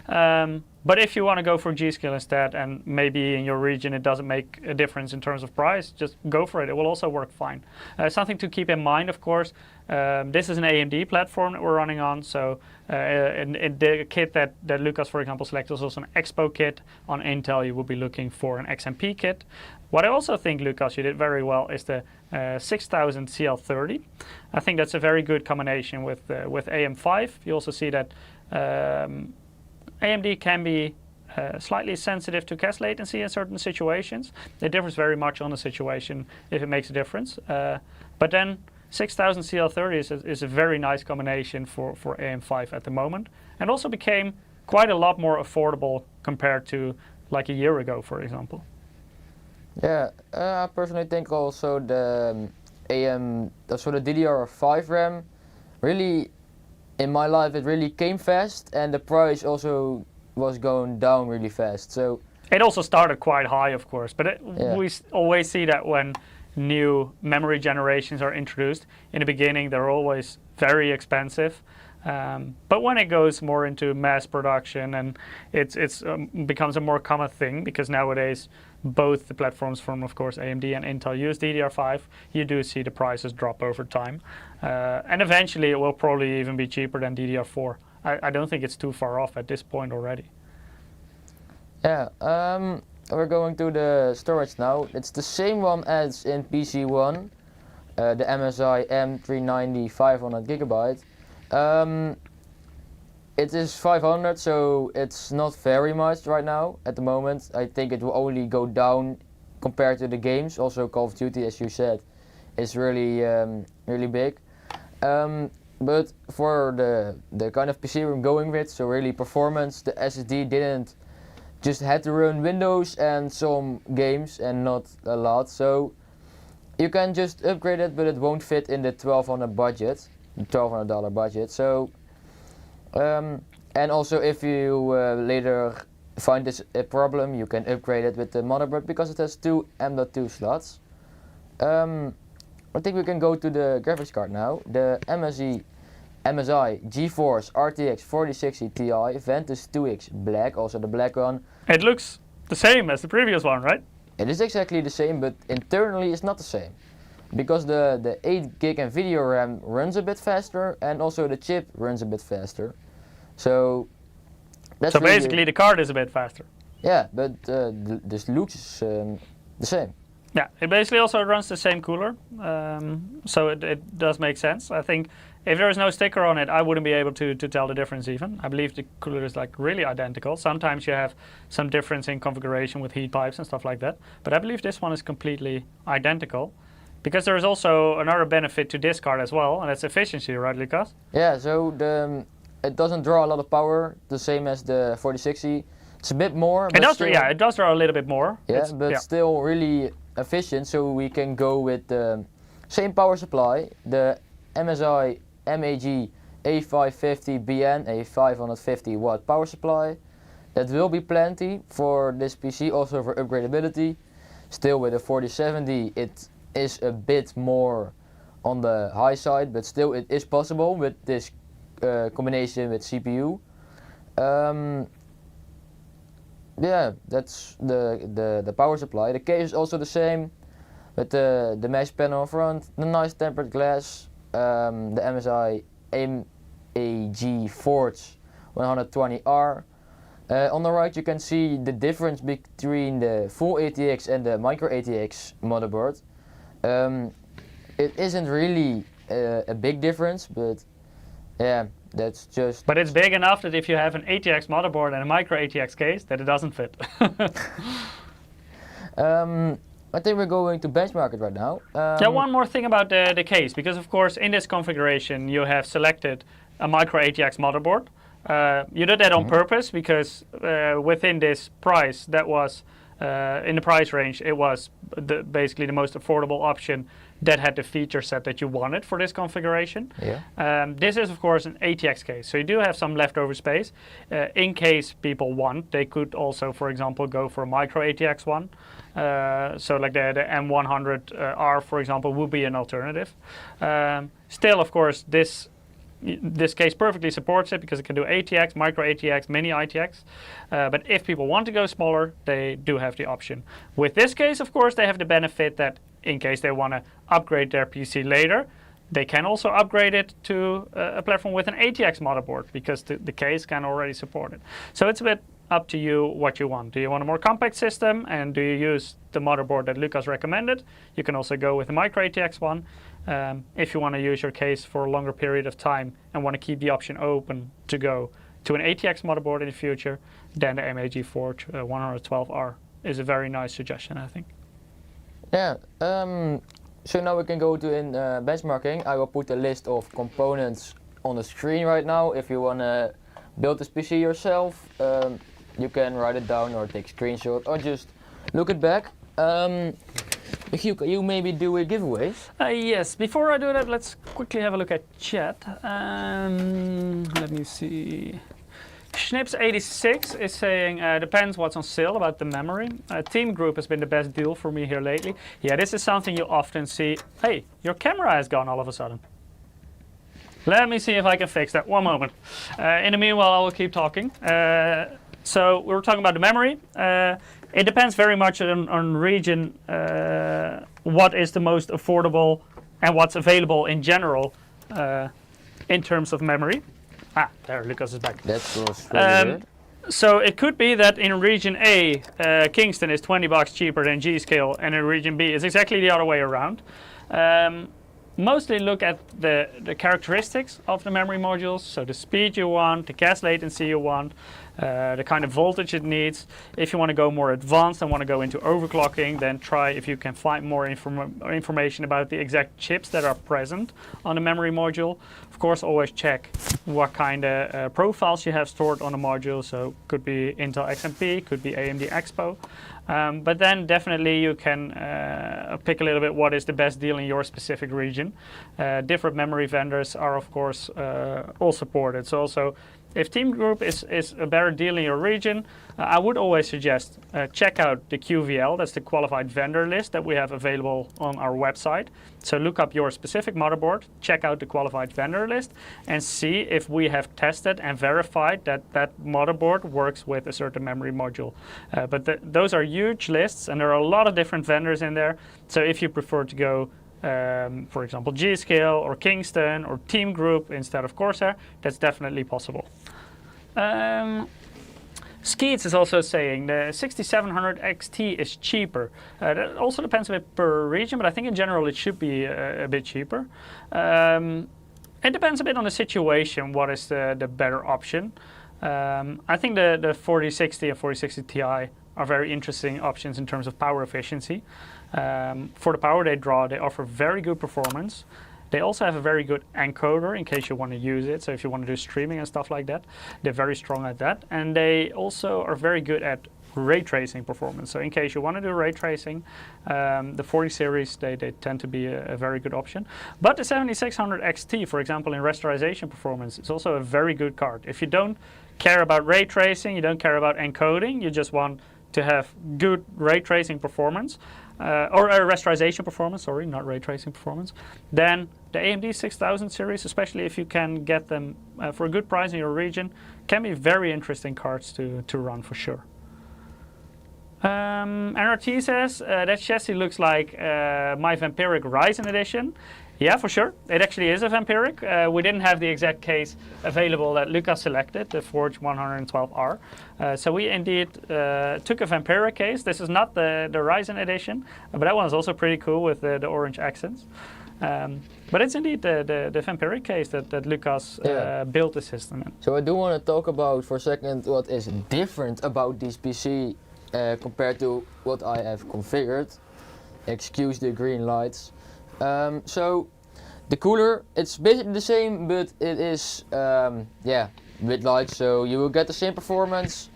But if you want to go for G.Skill instead, and maybe in your region it doesn't make a difference in terms of price, just go for it. It will also work fine. Something to keep in mind, of course, this is an AMD platform that we're running on, so in the kit that Lucas, for example, selected is also an Expo kit. On Intel, you would be looking for an XMP kit. What I also think, Lucas, you did very well is the 6000 CL30. I think that's a very good combination with AM5. You also see that AMD can be slightly sensitive to cache latency in certain situations. It differs very much on the situation if it makes a difference. But then 6000 CL30 is a very nice combination for AM5 at the moment, and also became quite a lot more affordable compared to like a year ago, for example. Yeah, I personally think also the the DDR5 RAM, really, in my life, it really came fast, and the price also was going down really fast. So it also started quite high, of course, but we always see that when new memory generations are introduced. In the beginning, they're always very expensive. But when it goes more into mass production and it becomes a more common thing, because nowadays both the platforms from, of course, AMD and Intel use DDR5, you do see the prices drop over time. And eventually it will probably even be cheaper than DDR4. I don't think it's too far off at this point already. Yeah, we're going to the storage now. It's the same one as in PC1, the MSI M390 500 gigabyte. It is 500, so it's not very much right now at the moment. I think it will only go down compared to the games. Also, Call of Duty, as you said, is really really big. But for the kind of PC we're going with, so really performance, the SSD didn't just had to run Windows and some games and not a lot. So you can just upgrade it, but it won't fit in the $1,200 budget. $1,200 budget. So and also if you later find this a problem, you can upgrade it with the motherboard because it has two M.2 slots. I think we can go to the graphics card now. The MSI GeForce RTX 4060 Ti Ventus 2X Black, also the black one. It looks the same as the previous one, right? It is exactly the same, but internally it's not the same. Because the 8 gig NVIDIA RAM runs a bit faster and also the chip runs a bit faster. So that's so really basically the card is a bit faster. Yeah, but this looks the same. Yeah, it basically also runs the same cooler, so it does make sense. I think if there is no sticker on it, I wouldn't be able to tell the difference even. I believe the cooler is like really identical. Sometimes you have some difference in configuration with heat pipes and stuff like that, but I believe this one is completely identical. Because there is also another benefit to this card as well, and that's efficiency, right, Lucas? Yeah, so it doesn't draw a lot of power, the same as the 4060. It's a bit more. It does, still, yeah, it does draw a little bit more. Yeah, but still really efficient, so we can go with the same power supply, the MSI MAG A550BN, a 550 watt power supply. That will be plenty for this PC, also for upgradability. Still with the 4070, it is a bit more on the high side, but still it is possible with this combination with CPU. Yeah, that's the power supply. The case is also the same, with the mesh panel front, the nice tempered glass, the MSI MAG Forge 120R. On the right you can see the difference between the full ATX and the micro-ATX motherboard. It isn't really a big difference, but yeah, that's just... But it's big enough that if you have an ATX motherboard and a micro-ATX case, that it doesn't fit. I think we're going to benchmark it right now. Yeah, one more thing about the case, because of course in this configuration you have selected a micro-ATX motherboard. You did that on purpose because within this price, that was in the price range, it was basically the most affordable option that had the feature set that you wanted for this configuration. Yeah. This is of course an ATX case, so you do have some leftover space. In case people want, they could also, for example, go for a micro-ATX one. So like the M100R, for example, would be an alternative. Still, of course, this case perfectly supports it because it can do ATX, micro-ATX, mini-ITX. But if people want to go smaller, they do have the option. With this case, of course, they have the benefit that in case they want to upgrade their PC later, they can also upgrade it to a platform with an ATX motherboard because the case can already support it. So it's a bit up to you what you want. Do you want a more compact system and do you use the motherboard that Lucas recommended? You can also go with a micro-ATX one. If you want to use your case for a longer period of time and want to keep the option open to go to an ATX motherboard in the future, then the MAG Forge 112R is a very nice suggestion, I think. Yeah, so now we can go to benchmarking. I will put a list of components on the screen right now. If you want to build this PC yourself, you can write it down or take a screenshot or just look it back. You maybe do a giveaway? Yes, before I do that, let's quickly have a look at chat. Let me see. Schnips86 is saying, depends what's on sale about the memory. Team Group has been the best deal for me here lately. Yeah, this is something you often see. Hey, your camera has gone all of a sudden. Let me see if I can fix that. One moment. In the meanwhile, I will keep talking. So we were talking about the memory. It depends very much on region, what is the most affordable and what's available in general in terms of memory. Ah, there, Lucas is back. That was really weird. So it could be that in region A, Kingston is $20 cheaper than G-Scale, and in region B, it's exactly the other way around. Mostly look at the characteristics of the memory modules, so the speed you want, the cache latency you want, the kind of voltage it needs. If you want to go more advanced and want to go into overclocking, then try if you can find more information about the exact chips that are present on the memory module. Of course, always check what kind of profiles you have stored on the module, so could be Intel XMP, could be AMD Expo. But then definitely you can pick a little bit what is the best deal in your specific region. Different memory vendors are of course all supported. So also if Team Group is a better deal in your region, I would always suggest check out the QVL, that's the qualified vendor list that we have available on our website. So look up your specific motherboard, check out the qualified vendor list and see if we have tested and verified that that motherboard works with a certain memory module. But those are huge lists and there are a lot of different vendors in there. So if you prefer to go for example G-Scale or Kingston or Team Group instead of Corsair, that's definitely possible. Skeets is also saying the 6700 XT is cheaper. That also depends a bit per region, but I think in general it should be a bit cheaper. It depends a bit on the situation, what is the better option. I think the 4060 and 4060 Ti are very interesting options in terms of power efficiency. For the power they draw, they offer very good performance. They also have a very good encoder in case you want to use it. So if you want to do streaming and stuff like that, they're very strong at that. And they also are very good at ray tracing performance. So in case you want to do ray tracing, the 40 series, they tend to be a very good option. But the 7600 XT, for example, in rasterization performance, is also a very good card. If you don't care about ray tracing, you don't care about encoding, you just want to have good ray tracing performance, or rasterization performance, sorry, not ray tracing performance, then the AMD 6000 series, especially if you can get them for a good price in your region, can be very interesting cards to run for sure. NRT says, that chassis looks like my Vampiric Ryzen edition. Yeah, for sure. It actually is a Vampiric. We didn't have the exact case available that Lucas selected, the Forge 112R. So we indeed took a Vampiric case. This is not the Ryzen edition, but that one is also pretty cool with the orange accents. But it's indeed the Vampiric case that Lucas built the system in. So I do want to talk about for a second what is different about this PC compared to what I have configured. Excuse the green lights. So the cooler, it's basically the same, but it is with lights, so you will get the same performance,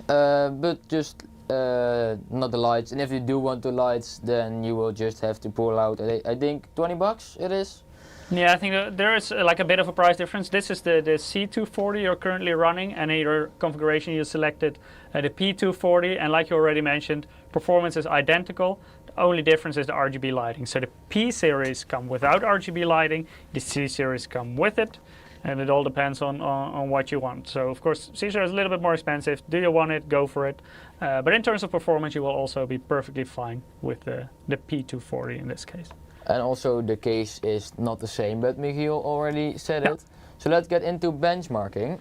but just not the lights. And if you do want the lights, then you will just have to pull out, I think $20 it is. Yeah, I think there is like a bit of a price difference. This is the C240 you're currently running, and in your configuration you selected the P240, and like you already mentioned, performance is identical. The only difference is the RGB lighting. So the P series come without RGB lighting, the C series come with it, and it all depends on what you want. So of course C series is a little bit more expensive. Do you want it? Go for it. But in terms of performance, you will also be perfectly fine with the P240 in this case. And also the case is not the same, but Michiel already said it. So let's get into benchmarking.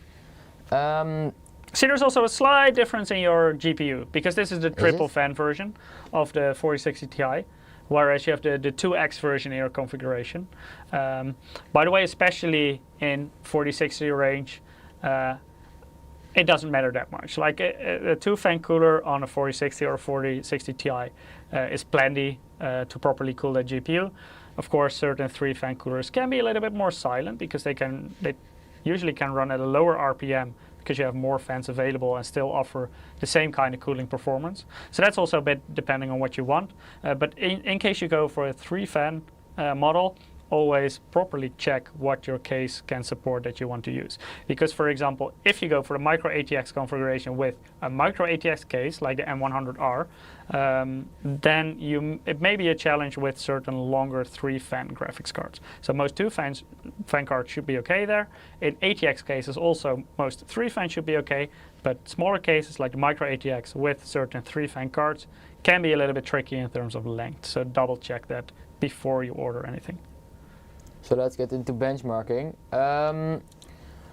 See, there's also a slight difference in your GPU, because this is the triple fan version of the 4060 Ti, whereas you have the 2X version in your configuration. By the way, especially in 4060 range, it doesn't matter that much. Like a 2-fan cooler on a 4060 or 4060 Ti is plenty to properly cool that GPU. Of course, certain 3-fan coolers can be a little bit more silent because they usually can run at a lower RPM because you have more fans available and still offer the same kind of cooling performance. So that's also a bit depending on what you want. But in case you go for a 3-fan model, always properly check what your case can support that you want to use. Because for example, if you go for the micro-ATX configuration with a micro-ATX case like the M100R, then it may be a challenge with certain longer 3-fan graphics cards. So most 2-fan cards should be okay there. In ATX cases also most 3-fan should be okay, but smaller cases like the micro-ATX with certain 3-fan cards can be a little bit tricky in terms of length. So double check that before you order anything. So let's get into benchmarking.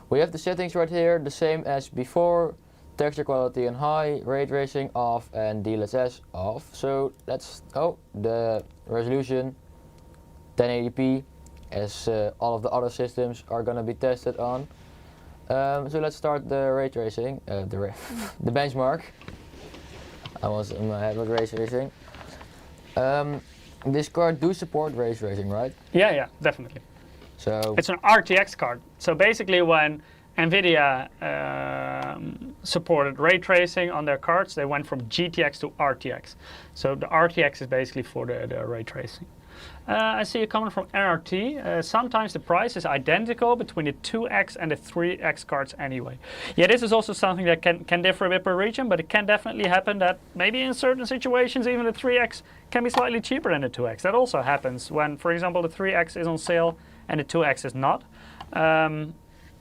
We have the settings right here, the same as before. Texture quality on high, ray tracing off, and DLSS off. So let's, the resolution 1080p, as all of the other systems are gonna be tested on. So let's start the ray tracing, the benchmark. I was in my head with ray tracing. This card do support ray tracing, right? Yeah, definitely. So it's an RTX card. So basically, when NVIDIA supported ray tracing on their cards, they went from GTX to RTX. So the RTX is basically for the ray tracing. I see a comment from NRT. Sometimes the price is identical between the 2X and the 3X cards anyway. Yeah, this is also something that can differ a bit per region, but it can definitely happen that maybe in certain situations even the 3X can be slightly cheaper than the 2X. That also happens when, for example, the 3X is on sale and the 2X is not.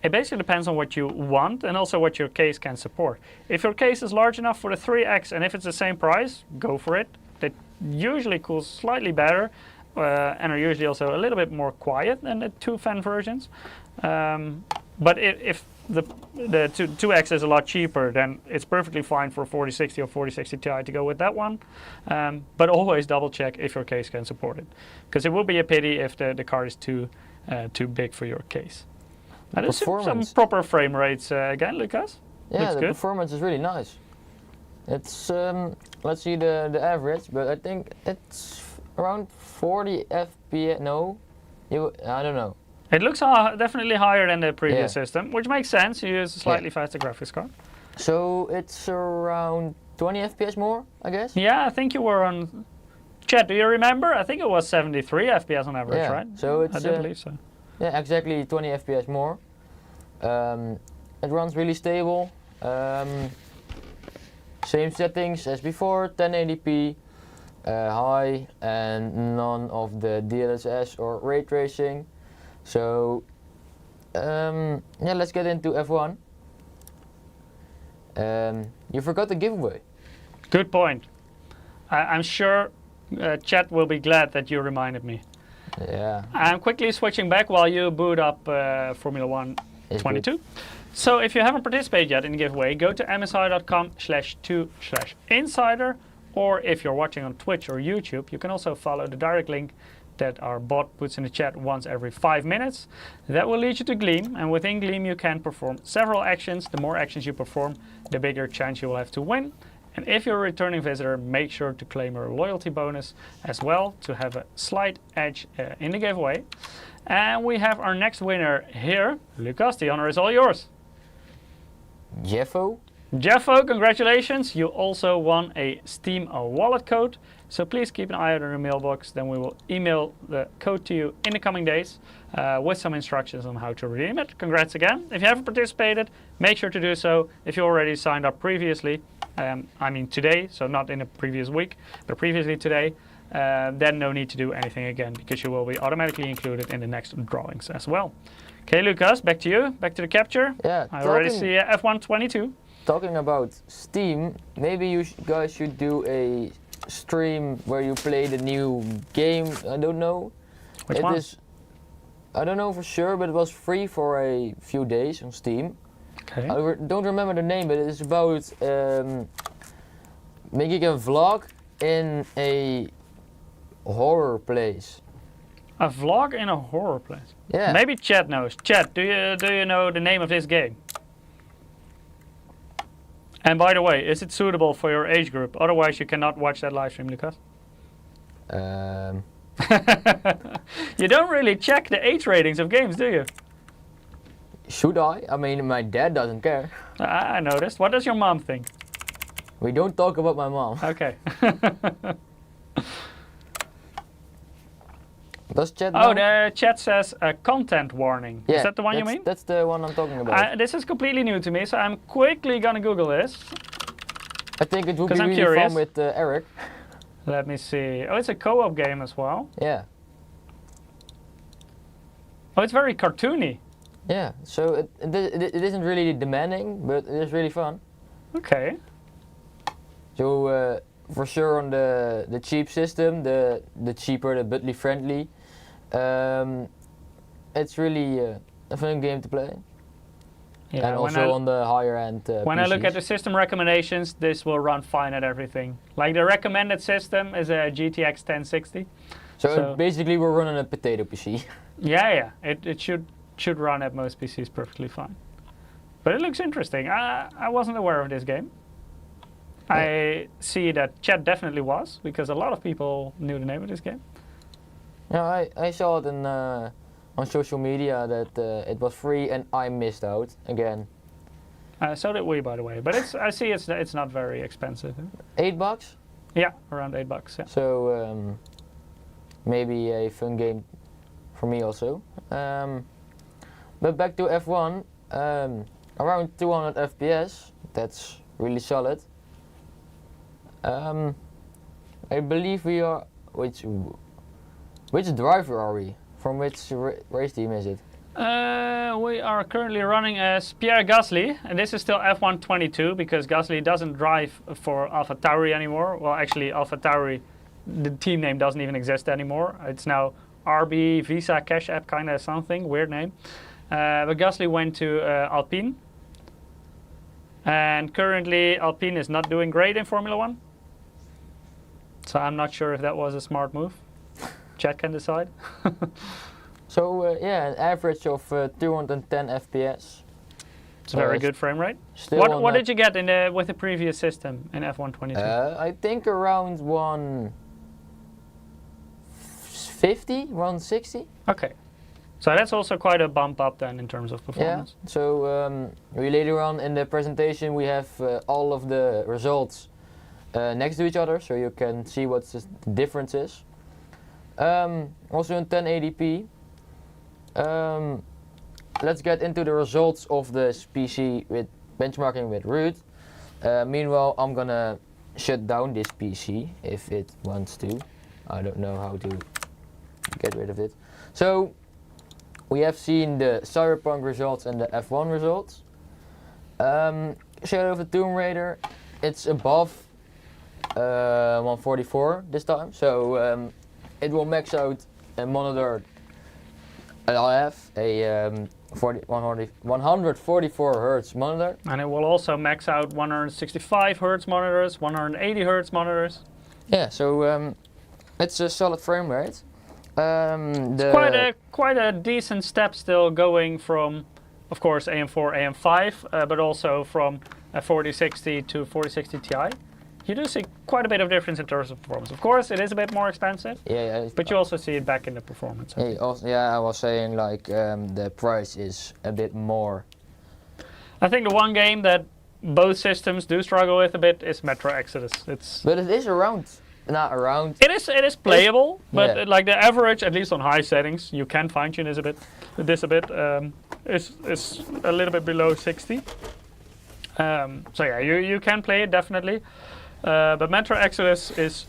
It basically depends on what you want and also what your case can support. If your case is large enough for the 3X and if it's the same price, go for it. They usually cool slightly better. And are usually also a little bit more quiet than the 2-fan versions. But if the 2X is a lot cheaper, then it's perfectly fine for 4060 or 4060 Ti to go with that one. But always double check if your case can support it, because it will be a pity if the card is too big for your case. And there's some proper frame rates again, Lucas. Yeah, looks the good. Performance is really nice. It's let's see the average, but I think it's around 40 FPS. No, I don't know. It looks definitely higher than the previous system, which makes sense. You use a slightly faster graphics card. So it's around 20 FPS more, I guess? Yeah, I think you were on... Chat, do you remember? I think it was 73 FPS on average, right? So it's, I do believe so. Yeah, exactly 20 FPS more. It runs really stable. Same settings as before, 1080p. High and none of the DLSS or ray tracing. So let's get into F1. You forgot the giveaway. Good point. I'm sure chat will be glad that you reminded me. Yeah. I'm quickly switching back while you boot up Formula 1 22. So if you haven't participated yet in the giveaway, go to msi.com/2/insider. Or if you're watching on Twitch or YouTube, you can also follow the direct link that our bot puts in the chat once every 5 minutes. That will lead you to Gleam, and within Gleam you can perform several actions. The more actions you perform, the bigger chance you will have to win. And if you're a returning visitor, make sure to claim a loyalty bonus as well to have a slight edge in the giveaway. And we have our next winner here. Lucas, the honor is all yours. Jeffo, congratulations. You also won a Steam wallet code. So please keep an eye out on your mailbox. Then we will email the code to you in the coming days with some instructions on how to redeem it. Congrats again. If you haven't participated, make sure to do so. If you already signed up previously, I mean today, so not in the previous week, but previously today, then no need to do anything again because you will be automatically included in the next drawings as well. Okay, Lucas, back to you. Back to the capture. Yeah. I already see F1 22. Talking about Steam, maybe you guys should do a stream where you play the new game. I don't know. Which one? I don't know for sure, but it was free for a few days on Steam. Okay. I don't remember the name, but it is about making a vlog in a horror place. A vlog in a horror place? Yeah. Maybe chat knows. Chat, do you know the name of this game? And by the way, is it suitable for your age group? Otherwise you cannot watch that live stream, Lucas. You don't really check the age ratings of games, do you? Should I? I mean, my dad doesn't care. I noticed. What does your mom think? We don't talk about my mom. Okay. Does chat Oh, know? the chat says a content warning. Yeah, Is that the one you mean? That's the one I'm talking about. This is completely new to me, so I'm quickly gonna Google this. I think it would be 'Cause I'm really curious. fun with Eric. Let me see. Oh, it's a co-op game as well. Yeah. Oh, it's very cartoony. Yeah, so it isn't really demanding, but it is really fun. Okay. So for sure on the cheap system, the cheaper, the buddy friendly, it's really a fun game to play. Yeah, And also on the higher end when I look PCs. at the system recommendations, this will run fine at everything. Like the recommended system is a GTX 1060. So basically we're running a potato PC. Yeah, it should run at most PCs perfectly fine. But it looks interesting. I wasn't aware of this game. I see that chat definitely was, because a lot of people knew the name of this game. Yeah, I saw it on social media that it was free and I missed out again. So did we, by the way. But I see it's not very expensive. $8? Yeah, around $8. Yeah. So maybe a fun game for me also. But back to F1, around 200 FPS, that's really solid. I believe we are, which driver are we? From which race team is it? We are currently running as Pierre Gasly, and this is still F1 22 because Gasly doesn't drive for AlphaTauri anymore. Well, actually, AlphaTauri, the team name doesn't even exist anymore. It's now RB Visa Cash App kind of something, weird name. But Gasly went to Alpine, and currently Alpine is not doing great in Formula One. So I'm not sure if that was a smart move. Chat can decide. So yeah, an average of 210 FPS. It's a very good frame rate. Still What did you get with the previous system in F1 22? I think around 150, 160. Okay, so that's also quite a bump up then in terms of performance. Yeah. So we later on in the presentation we have all of the results next to each other, so you can see what the difference is. Also in 1080p. Let's get into the results of this PC with benchmarking with root. Meanwhile, I'm gonna shut down this PC if it wants to. I don't know how to get rid of it. So we have seen the Cyberpunk results and the F1 results. Shadow of the Tomb Raider, it's above 144 this time, so it will max out a monitor. I have a 144 Hz monitor. And it will also max out 165 Hz monitors, 180 Hz monitors. Yeah, so it's a solid frame rate. It's quite a decent step still going from, of course, AM4, AM5, but also from a 4060 to 4060 Ti. You do see quite a bit of difference in terms of performance. Of course, it is a bit more expensive, but you also see it back in the performance. Yeah, I was saying like the price is a bit more. I think the one game that both systems do struggle with a bit is Metro Exodus. But it is not around. It is playable, but yeah. Like the average, at least on high settings, you can fine tune this a bit. Is a little bit below 60. So yeah, you can play it definitely. But Metro Exodus is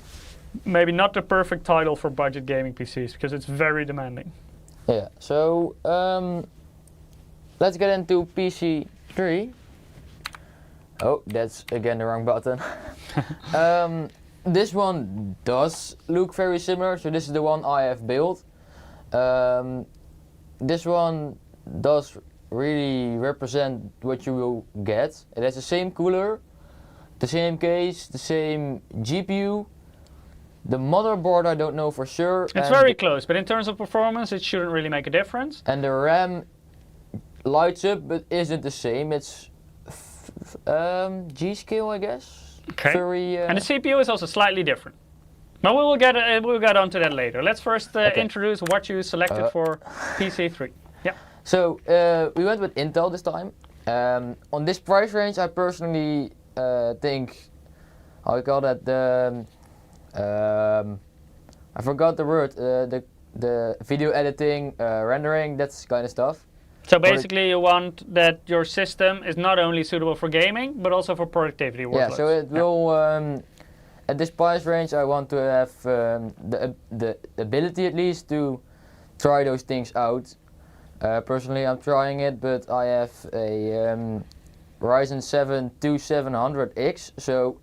maybe not the perfect title for budget gaming PCs because it's very demanding. Yeah, so let's get into PC3. Oh, that's again the wrong button. This one does look very similar, so this is the one I have built. This one does really represent what you will get. It has the same cooler, the same case, the same GPU. The motherboard I don't know for sure. It's very close, but in terms of performance it shouldn't really make a difference. And the RAM lights up but isn't the same. It's G-Skill, I guess. Okay. Very, and the CPU is also slightly different. But we'll get onto that later. Let's first introduce what you selected for PC3. Yeah. So we went with Intel this time. On this price range I personally think, how we call that, I forgot the word, the the video editing, rendering, that's kind of stuff. So basically you want that your system is not only suitable for gaming, but also for productivity workloads. Yeah, so it will, at this price range I want to have the ability at least to try those things out. Personally I'm trying it, but I have a Ryzen 7 2700X, so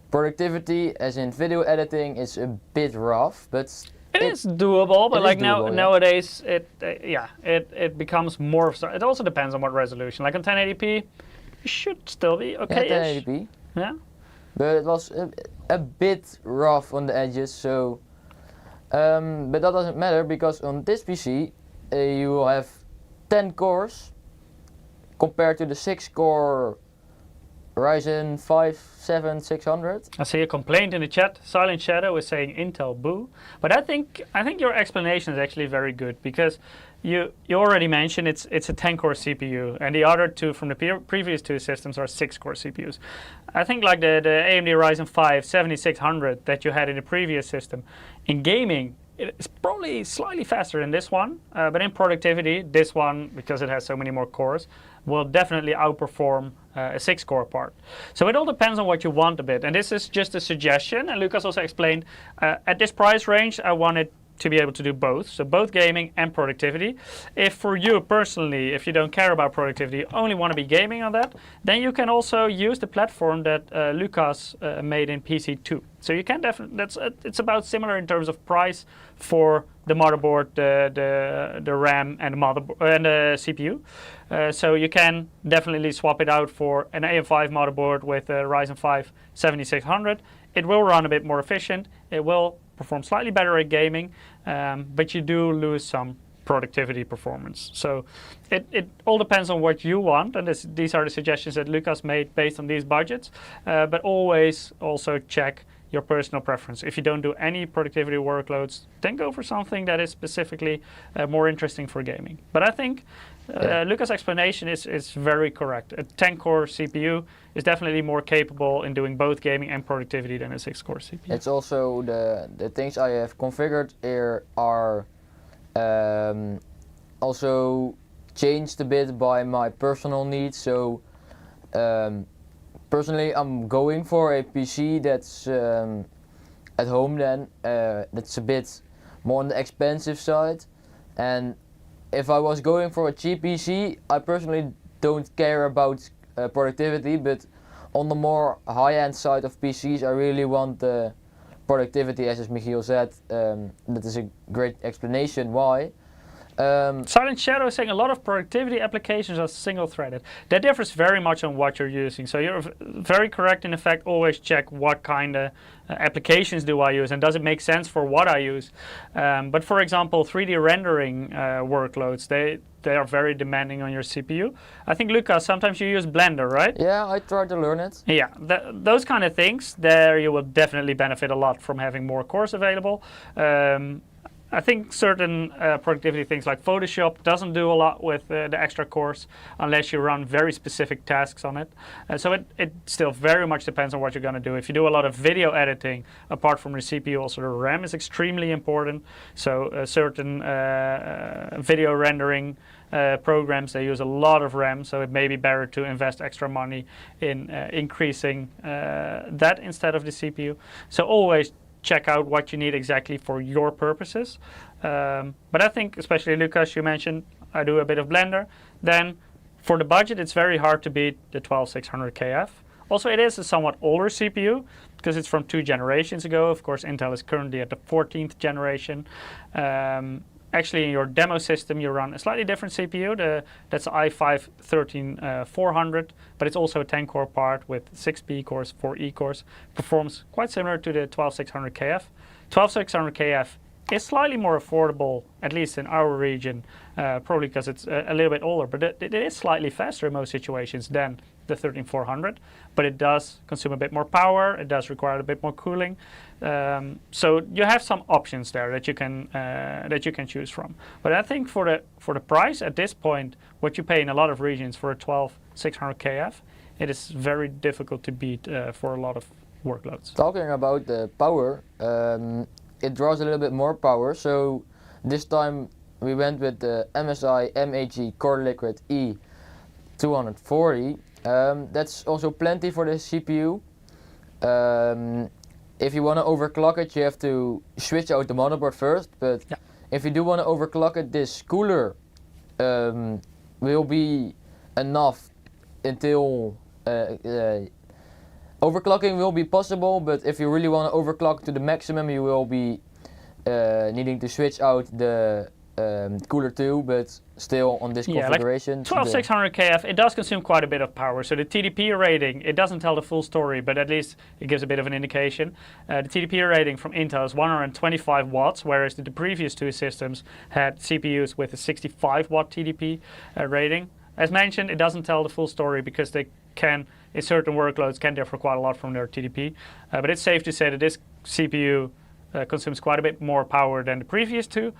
productivity as in video editing is a bit rough, but it is doable, but like doable, nowadays it becomes more. It also depends on what resolution. Like on 1080p, it should still be okay. Yeah, 1080p. Yeah. But it was a bit rough on the edges, so but that doesn't matter because on this PC you will have 10 cores compared to the 6-core Ryzen 5 7600. I see a complaint in the chat. Silent Shadow is saying Intel boo, but I think your explanation is actually very good because you already mentioned it's a 10-core CPU, and the other two from the previous two systems are 6-core CPUs. I think like the AMD Ryzen 5 7600 that you had in the previous system, in gaming it's probably slightly faster than this one, but in productivity, this one, because it has so many more cores, will definitely outperform a 6-core part. So it all depends on what you want a bit, and this is just a suggestion, and Lucas also explained, at this price range, I wanted to be able to do both, so both gaming and productivity. If for you personally, if you don't care about productivity, you only want to be gaming on that, then you can also use the platform that Lucas made in PC2. So you can definitely, it's about similar in terms of price for the motherboard, the RAM, and the motherboard and the CPU. So you can definitely swap it out for an AM5 motherboard with a Ryzen 5 7600. It will run a bit more efficient. It will perform slightly better at gaming, but you do lose some productivity performance. So it all depends on what you want, and these are the suggestions that Lucas made based on these budgets, but always also check your personal preference. If you don't do any productivity workloads, then go for something that is specifically more interesting for gaming. But I think Lucas' explanation is very correct. A 10-core CPU is definitely more capable in doing both gaming and productivity than a 6-core CPU. It's also the things I have configured here are also changed a bit by my personal needs. So personally I'm going for a PC that's at home then, that's a bit more on the expensive side, and if I was going for a cheap PC, I personally don't care about productivity, but on the more high-end side of PCs I really want the productivity, as Michiel said. That is a great explanation why. Silent Shadow is saying a lot of productivity applications are single-threaded. That differs very much on what you're using. So you're very correct in the fact, always check what kind of applications do I use and does it make sense for what I use. But for example, 3D rendering workloads, they are very demanding on your CPU. I think, Lucas, sometimes you use Blender, right? Yeah, I try to learn it. Yeah, those kind of things, there you will definitely benefit a lot from having more cores available. I think certain productivity things like Photoshop doesn't do a lot with the extra cores unless you run very specific tasks on it. So it still very much depends on what you're going to do. If you do a lot of video editing, apart from the CPU, also the RAM is extremely important. So certain video rendering programs, they use a lot of RAM, so it may be better to invest extra money in increasing that instead of the CPU. So always check out what you need exactly for your purposes. But I think, especially Lucas, you mentioned I do a bit of Blender. Then for the budget, it's very hard to beat the 12600KF. Also, it is a somewhat older CPU because it's from 2 generations ago. Of course, Intel is currently at the 14th generation. Actually, in your demo system, you run a slightly different CPU. That's the i5 13400, but it's also a 10-core part with 6 P cores, 4 E cores. Performs quite similar to the 12600KF. 12600KF is slightly more affordable, at least in our region, probably because it's a little bit older, but it is slightly faster in most situations than the 13400, but it does consume a bit more power, it does require a bit more cooling. So you have some options there that you can choose from. But I think for the price at this point, what you pay in a lot of regions for a 12600KF, it is very difficult to beat for a lot of workloads. Talking about the power, it draws a little bit more power, so this time we went with the MSI MAG Core Liquid E240. That's also plenty for the CPU. If you want to overclock it, you have to switch out the motherboard first, but Yeah. if you do want to overclock it, this cooler will be enough until overclocking will be possible, but if you really want to overclock to the maximum, you will be needing to switch out the cooler too, but still on this configuration. Like 12600 KF, it does consume quite a bit of power. So the TDP rating, it doesn't tell the full story, but at least it gives a bit of an indication. The TDP rating from Intel is 125 watts, whereas the previous two systems had CPUs with a 65 watt TDP rating. As mentioned, it doesn't tell the full story because they can, in certain workloads, can differ quite a lot from their TDP. But it's safe to say that this CPU consumes quite a bit more power than the previous two.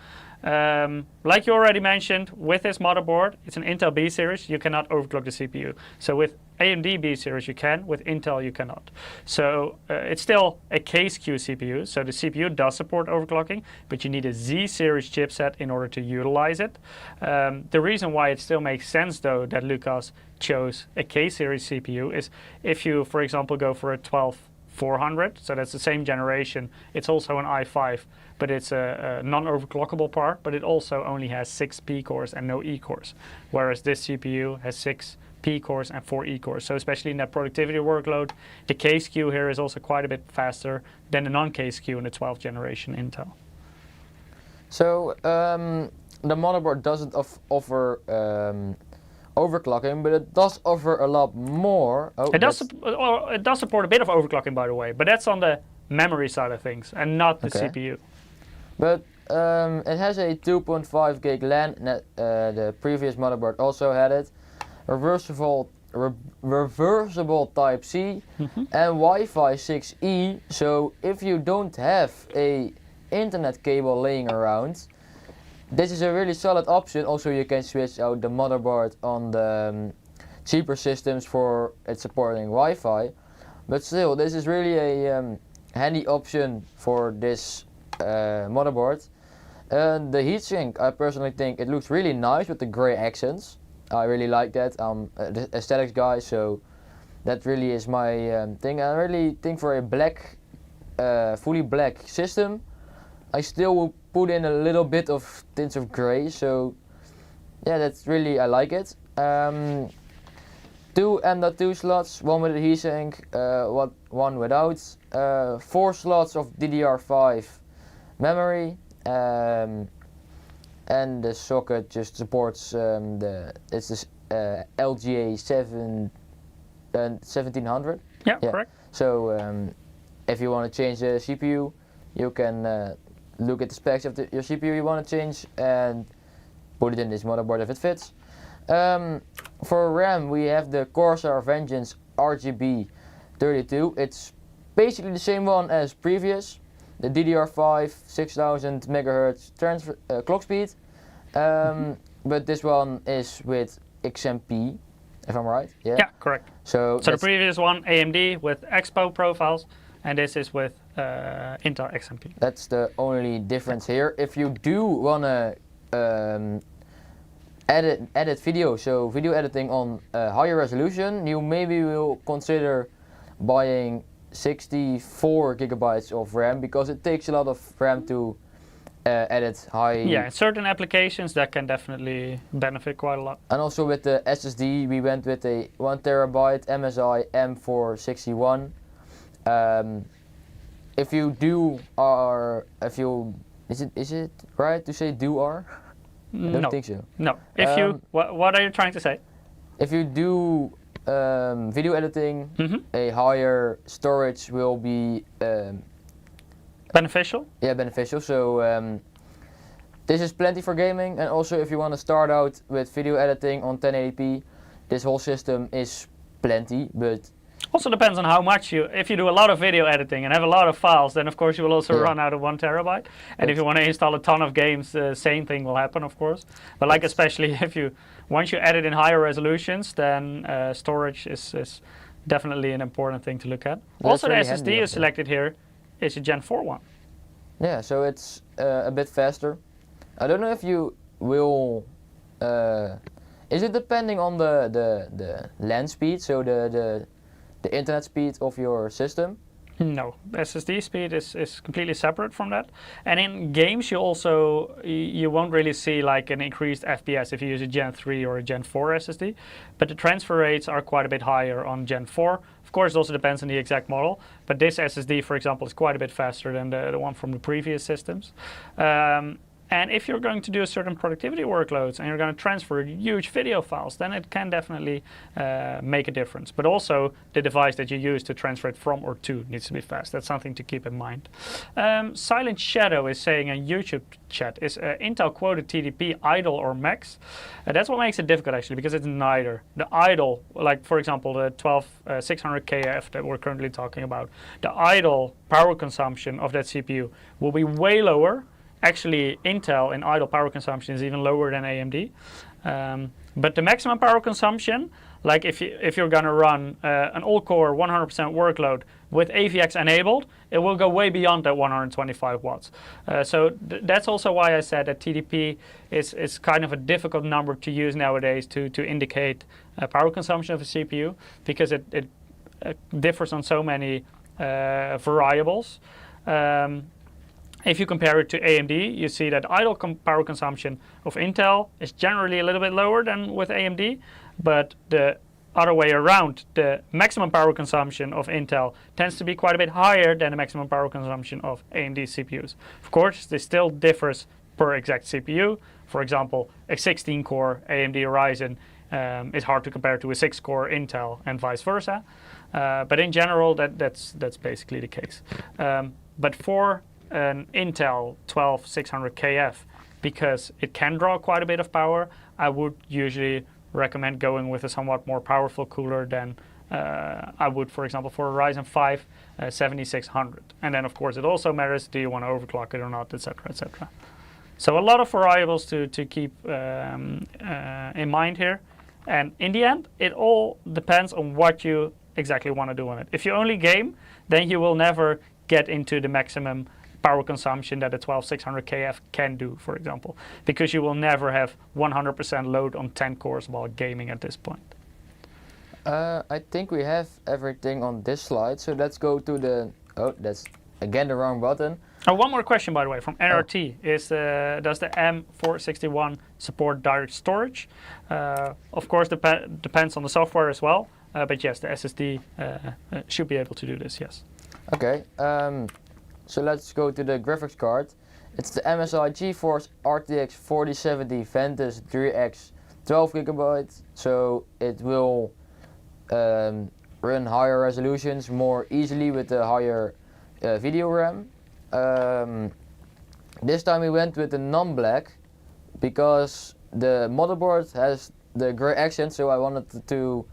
Like you already mentioned, with this motherboard, it's an Intel B series, you cannot overclock the CPU. So with AMD B series you can, with Intel you cannot. So it's still a K-SKU CPU, so the CPU does support overclocking, but you need a Z series chipset in order to utilize it. The reason why it still makes sense though that Lucas chose a K-series CPU is if you, for example, go for a 12400, so that's the same generation, it's also an i5, but it's a non-overclockable part, but it also only has 6 P cores and no E cores, whereas this CPU has 6 P cores and 4 E cores. So especially in that productivity workload, the K-SKU here is also quite a bit faster than the non-K-SKU in the 12th generation Intel. So the motherboard doesn't offer overclocking, but it does offer a lot more. Oh, it does support a bit of overclocking, by the way, but that's on the memory side of things and not the CPU. But it has a 2.5 gig LAN. The previous motherboard also had it. Reversible Type C and Wi-Fi 6E. So if you don't have a internet cable laying around, this is a really solid option. Also, you can switch out the motherboard on the cheaper systems for it supporting Wi-Fi. But still, this is really a handy option for this motherboard. And the heatsink, I personally think it looks really nice with the gray accents. I really like that. I'm an aesthetics guy, so that really is my thing. I really think for a black, fully black system, I still will put in a little bit of tints of gray. So yeah, that's really, I like it. 2 M.2 slots, one with a heatsink, one without. 4 slots of DDR5 memory, and the socket just supports it's this LGA 1700. Yeah, correct. So if you want to change the CPU, you can look at the specs of your CPU you want to change and put it in this motherboard if it fits. For RAM, we have the Corsair Vengeance RGB 32. It's basically the same one as previous. The DDR5 6000 MHz transfer clock speed, but this one is with XMP, if I'm right. Yeah, correct. So the previous one AMD with Expo profiles, and this is with Intel XMP. That's the only difference here. If you do wanna edit video, so video editing on higher resolution, you maybe will consider buying 64 gigabytes of RAM because it takes a lot of RAM to edit high. Yeah, in certain applications that can definitely benefit quite a lot. And also with the SSD, we went with a 1 terabyte MSI M461. If you do is it right to say do R? I don't think so. No. If you, what are you trying to say? If you do video editing, a higher storage will be beneficial. Yeah, beneficial. So this is plenty for gaming, and also if you want to start out with video editing on 1080p, this whole system is plenty. But also depends on how much if you do a lot of video editing and have a lot of files, then of course you will also run out of 1 terabyte. And if you want to install a ton of games, the same thing will happen, of course. But like especially once you edit in higher resolutions, then storage is definitely an important thing to look at. Also, really the SSD is selected here is a Gen 4 one. Yeah, so it's a bit faster. I don't know if you will. Is it depending on the LAN speed, so the internet speed of your system? No, SSD speed is completely separate from that. And in games, you won't really see like an increased FPS if you use a Gen 3 or a Gen 4 SSD, but the transfer rates are quite a bit higher on Gen 4. Of course, it also depends on the exact model, but this SSD, for example, is quite a bit faster than the one from the previous systems. And if you're going to do a certain productivity workloads and you're going to transfer huge video files, then it can definitely make a difference. But also the device that you use to transfer it from or to needs to be fast. That's something to keep in mind. Silent Shadow is saying in YouTube chat, is Intel quoted TDP idle or max? That's what makes it difficult actually, because it's neither. The idle, like for example the 12600KF that we're currently talking about, the idle power consumption of that CPU will be way lower. Actually, Intel in idle power consumption is even lower than AMD. But the maximum power consumption, like if you're going to run an all-core 100% workload with AVX enabled, it will go way beyond that 125 watts. So that's also why I said that TDP is kind of a difficult number to use nowadays to indicate power consumption of a CPU, because it differs on so many variables. If you compare it to AMD, you see that idle power consumption of Intel is generally a little bit lower than with AMD, but the other way around, the maximum power consumption of Intel tends to be quite a bit higher than the maximum power consumption of AMD CPUs. Of course, this still differs per exact CPU. For example, a 16-core AMD Ryzen is hard to compare to a 6-core Intel and vice versa. But in general, that's basically the case. But for an Intel 12600KF, because it can draw quite a bit of power, I would usually recommend going with a somewhat more powerful cooler than I would, for example, for a Ryzen 5 7600. And then, of course, it also matters, do you want to overclock it or not, etc., etc. So a lot of variables to keep in mind here. And in the end, it all depends on what you exactly want to do on it. If you only game, then you will never get into the maximum power consumption that a 12600KF can do, for example, because you will never have 100% load on 10 cores while gaming at this point. I think we have everything on this slide, so let's go to the, oh, that's again the wrong button. Oh, one more question, by the way, from NRT, is does the M461 support direct storage? Of course, depends on the software as well, but yes, the SSD should be able to do this, yes. Okay, so let's go to the graphics card. It's the MSI GeForce RTX 4070 Ventus 3X 12GB, so it will run higher resolutions more easily with the higher video RAM. This time we went with the non-black because the motherboard has the grey accent, so I wanted to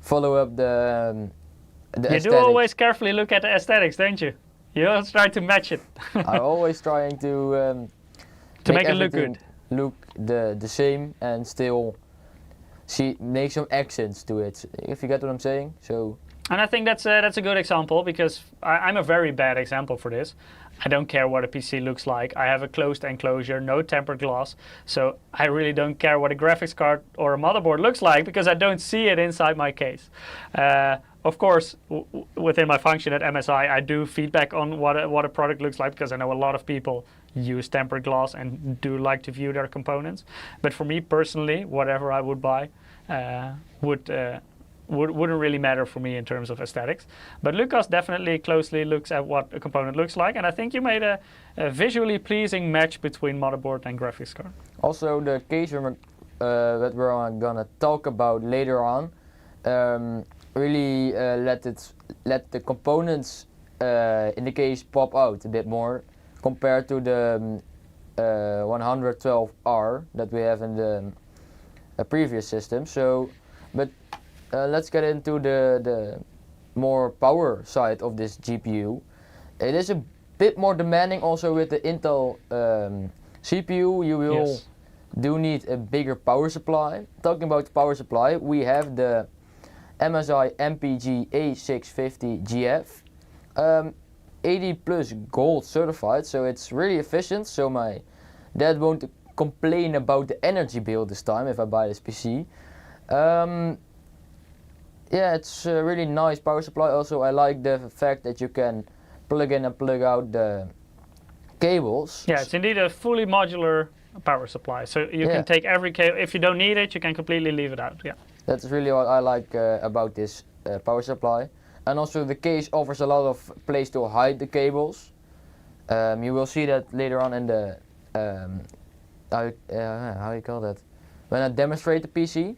follow up the aesthetics. You do always carefully look at the aesthetics, don't you? You always try to match it. I'm always trying to make it look good. Look the same and still make some accents to it, if you get what I'm saying. So. And I think that's a good example, because I'm a very bad example for this. I don't care what a PC looks like. I have a closed enclosure, no tempered glass, so I really don't care what a graphics card or a motherboard looks like, because I don't see it inside my case. Of course, within my function at MSI, I do feedback on what a product looks like, because I know a lot of people use tempered glass and do like to view their components. But for me personally, whatever I would buy wouldn't really matter for me in terms of aesthetics. But Lucas definitely closely looks at what a component looks like, and I think you made a visually pleasing match between motherboard and graphics card. Also, the case that we're gonna talk about later on really let the components in the case pop out a bit more compared to the 112R that we have in the previous system. So, but let's get into the more power side of this GPU. It is a bit more demanding also with the Intel CPU. You will do need a bigger power supply. Talking about the power supply, we have the MSI MPG A650GF, 80 plus gold certified, so it's really efficient. So my dad won't complain about the energy bill this time if I buy this PC. Yeah, it's a really nice power supply. Also, I like the fact that you can plug in and plug out the cables. Yeah, it's indeed a fully modular power supply. So you can take every cable. If you don't need it, you can completely leave it out. Yeah. That's really what I like about this power supply. And also the case offers a lot of place to hide the cables. You will see that later on in the how you call that, when I demonstrate the PC.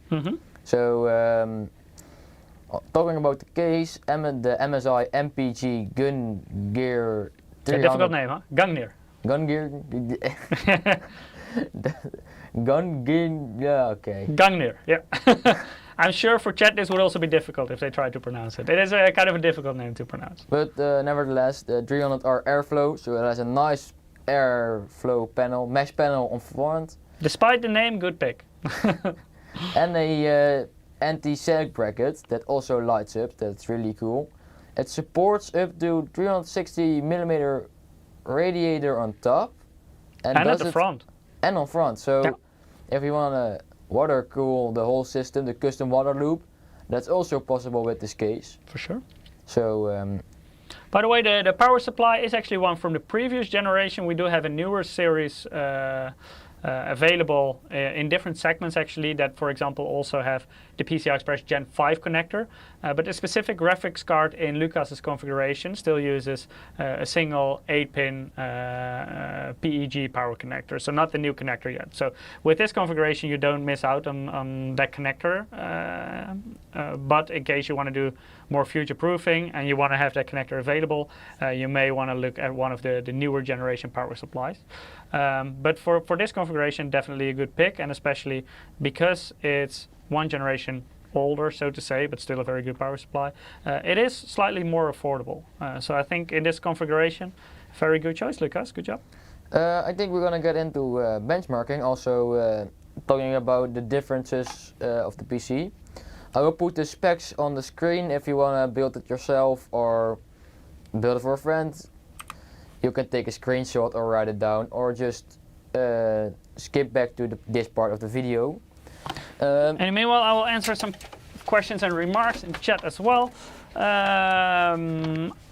So talking about the case, the MSI MPG Gun Gear 300. A difficult name, huh? Gungnir. Gun Gear. Gun Gear. Yeah, okay. Gungnir. Yeah. I'm sure for chat this would also be difficult if they try to pronounce it. It is a kind of a difficult name to pronounce. But nevertheless, the 300R airflow, so it has a nice airflow panel, mesh panel on front. Despite the name, good pick. And a anti-sag bracket that also lights up. That's really cool. It supports up to 360mm radiator on top. And at the front. And on front. So if you want to water cool the whole system, the custom water loop, that's also possible with this case. For sure. So by the way, the power supply is actually one from the previous generation. We do have a newer series available in different segments actually that, for example, also have the PCI-Express Gen 5 connector, but the specific graphics card in Lucas's configuration still uses a single 8-pin PEG power connector, so not the new connector yet. So with this configuration you don't miss out on that connector, but in case you want to do more future proofing and you want to have that connector available, you may want to look at one of the newer generation power supplies. But for this configuration, definitely a good pick, and especially because it's one generation older, so to say, but still a very good power supply. It is slightly more affordable. So I think in this configuration, very good choice, Lucas. Good job. I think we're gonna get into benchmarking, also talking about the differences of the PC. I will put the specs on the screen if you wanna build it yourself or build it for a friend. You can take a screenshot or write it down, or just skip back to this part of the video. And meanwhile, I will answer some questions and remarks in chat as well.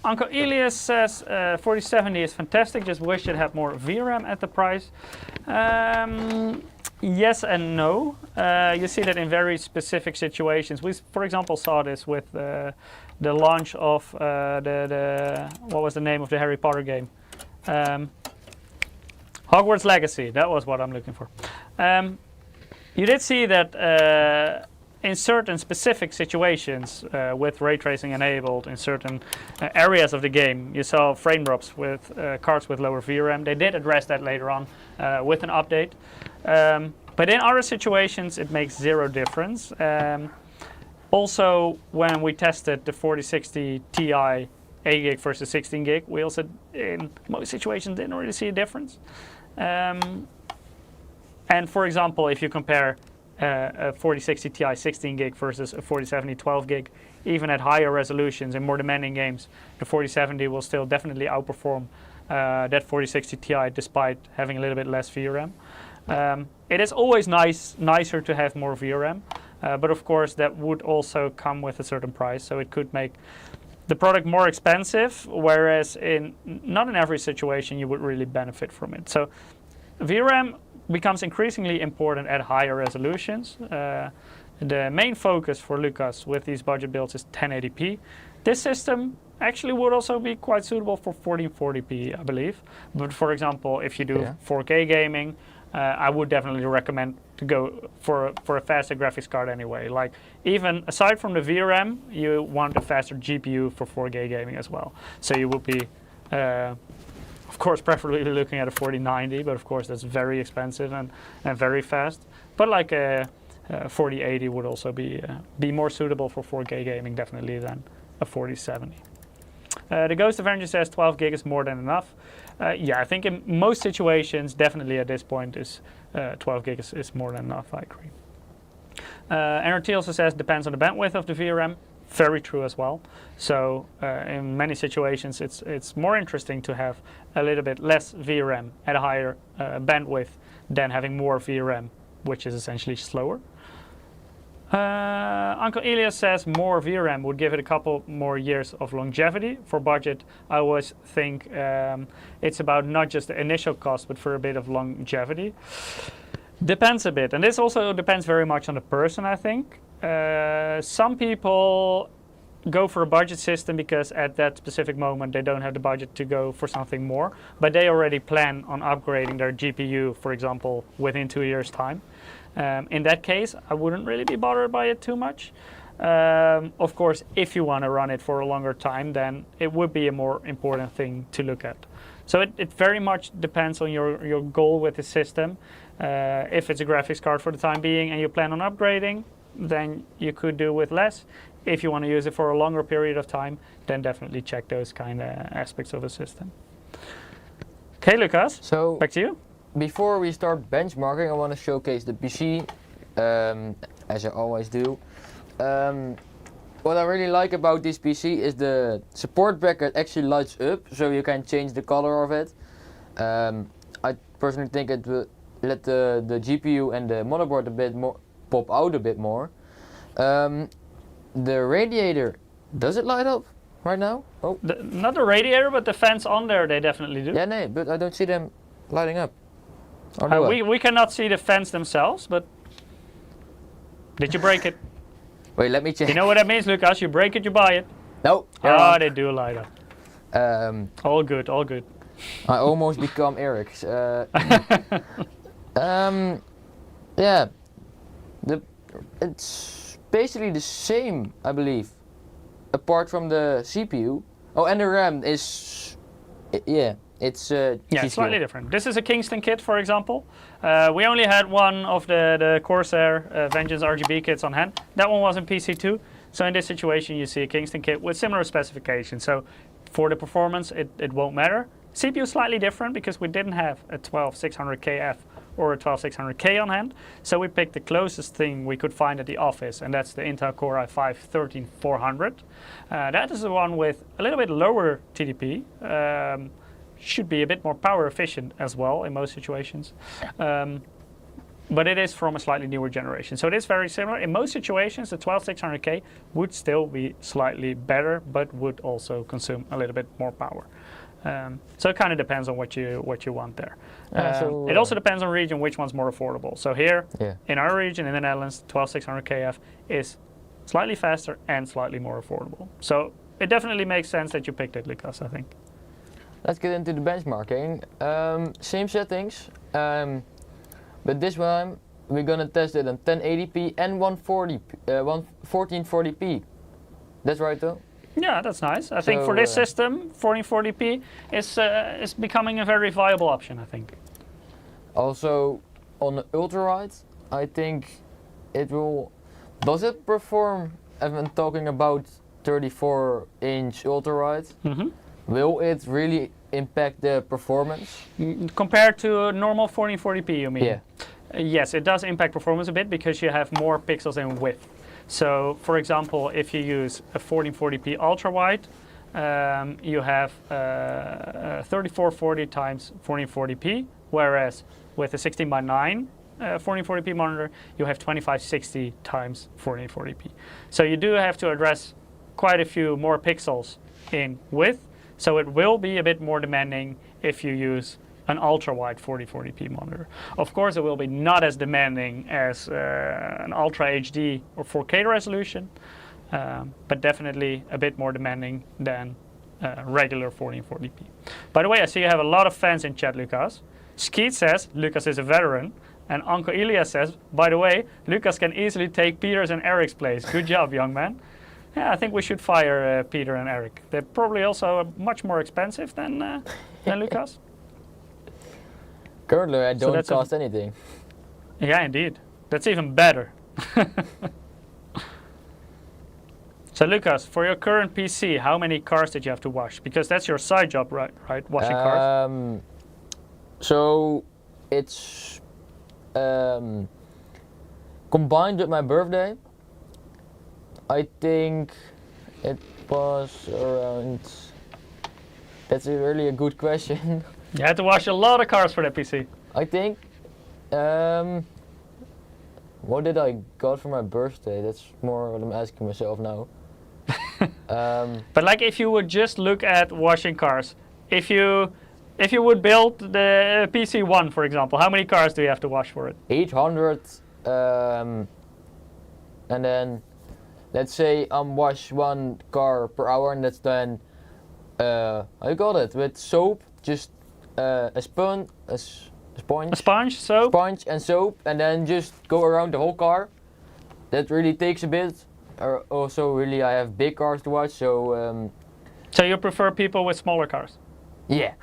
Uncle Elias says 4070 is fantastic, just wish it had more VRAM at the price. Yes and no. You see that in very specific situations. We, for example, saw this with the launch of what was the name of the Harry Potter game? Hogwarts Legacy. That was what I'm looking for. You did see that in certain specific situations with ray tracing enabled in certain areas of the game, you saw frame drops with cards with lower VRAM. They did address that later on with an update. But in other situations, it makes zero difference. Also, when we tested the 4060 Ti 8 gig versus 16 gig, we also, in most situations, didn't really see a difference. And for example, if you compare a 4060 Ti 16 gig versus a 4070 12 gig, even at higher resolutions in more demanding games, the 4070 will still definitely outperform that 4060 Ti despite having a little bit less VRAM. It is always nicer to have more VRAM, but of course that would also come with a certain price, so it could make the product more expensive, whereas not in every situation you would really benefit from it. So VRAM becomes increasingly important at higher resolutions. The main focus for Lucas with these budget builds is 1080p. This system actually would also be quite suitable for 1440p, I believe. But for example, if you do 4K gaming, I would definitely recommend to go for a faster graphics card anyway. Like, even aside from the VRAM, you want a faster GPU for 4K gaming as well. So you would be of course, preferably looking at a 4090, but of course that's very expensive and very fast. But like a 4080 would also be more suitable for 4K gaming definitely than a 4070. The Ghost Avenger says 12 gig is more than enough. Yeah, I think in most situations, definitely at this point, 12 gig is more than enough. I agree. NRT also says depends on the bandwidth of the VRAM. Very true as well. So in many situations, it's more interesting to have a little bit less VRAM at a higher bandwidth than having more VRAM, which is essentially slower. Uncle Elias says more VRAM would give it a couple more years of longevity. For budget, I always think it's about not just the initial cost, but for a bit of longevity. Depends a bit, and this also depends very much on the person, I think. Some people go for a budget system because at that specific moment they don't have the budget to go for something more, but they already plan on upgrading their GPU, for example, within 2 years' time. In that case, I wouldn't really be bothered by it too much. Of course, if you want to run it for a longer time, then it would be a more important thing to look at. So it very much depends on your goal with the system. If it's a graphics card for the time being and you plan on upgrading, then you could do with less. If you want to use it for a longer period of time, then definitely check those kind of aspects of the system. Okay, Lucas, So back to you. before we start benchmarking, I want to showcase the PC, as I always do. What I really like about this PC is the support bracket actually lights up, so you can change the color of it. I personally think it will let the GPU and the motherboard a bit more pop out a bit more. The radiator, does it light up right now? Oh, Not the radiator, but the fans on there, they definitely do. yeah, no, but I don't see them lighting up. Or do I? We cannot see the fans themselves, but did you break it? Wait, let me check. You know what that means, Lucas? You break it, you buy it. No. Ah, they do light up. All good, all good. I almost become Eric. Yeah, it's basically the same, I believe, apart from the CPU. Oh, and the RAM is, yeah, it's Yeah, slightly different. This is a Kingston kit, for example. We only had one of the Corsair Vengeance RGB kits on hand. That one was in PC2. So in this situation, you see a Kingston kit with similar specifications. So for the performance, it won't matter. CPU slightly different because we didn't have a 12600KF or a 12600K on hand. So we picked the closest thing we could find at the office, and that's the Intel Core i5-13400. That is the one with a little bit lower TDP. Should be a bit more power efficient as well in most situations. But it is from a slightly newer generation. So it is very similar. In most situations, the 12600K would still be slightly better, but would also consume a little bit more power. So it kind of depends on what you want there. It also depends on region which one's more affordable. So here, in our region, in the Netherlands, 12600KF is slightly faster and slightly more affordable. So it definitely makes sense that you picked it, Lucas, I think. Let's get into the benchmarking. Same settings, but this one we're gonna test it on 1080p and 1440p. That's right, though. Yeah, that's nice. I think for this system, 1440p is becoming a very viable option, I think. Also, on the ultra-wide, I think it will. Does it perform? I've been talking about 34-inch ultra-wide. Will it really impact the performance? Compared to normal 1440p, you mean? Yeah. Yes, it does impact performance a bit because you have more pixels in width. So, for example, if you use a 1440p ultra-wide, you have 3440 times 1440p, whereas with a 16:9 1440p monitor, you have 2560 times 1440p. So you do have to address quite a few more pixels in width. So it will be a bit more demanding if you use an ultra-wide 1440p monitor. Of course, it will be not as demanding as an Ultra HD or 4K resolution, but definitely a bit more demanding than regular 1440p. By the way, I see you have a lot of fans in chat, Lucas. Skeet says Lucas is a veteran, and Uncle Elias says, by the way, Lucas can easily take Peter's and Eric's place. Good job, young man. Yeah, I think we should fire Peter and Eric. They're probably also much more expensive than Lucas. Currently, I don't cost anything. Yeah, indeed. That's even better. So, Lucas, for your current PC, how many cars did you have to wash? Because that's your side job, right? Washing cars. So it's combined with my birthday. I think it was around. That's really a good question. You had to wash a lot of cars for that PC. I think What did I got for my birthday? That's more what I'm asking myself now. But like if you would just look at washing cars, if you would build the PC1 for example, how many cars do you have to wash for it? 800, and then let's say wash one car per hour, and that's then I got it with soap, just a sponge, A sponge, soap? sponge and soap, and then just go around the whole car. That really takes a bit. Also, really, I have big cars to wash, so So you prefer people with smaller cars? yeah.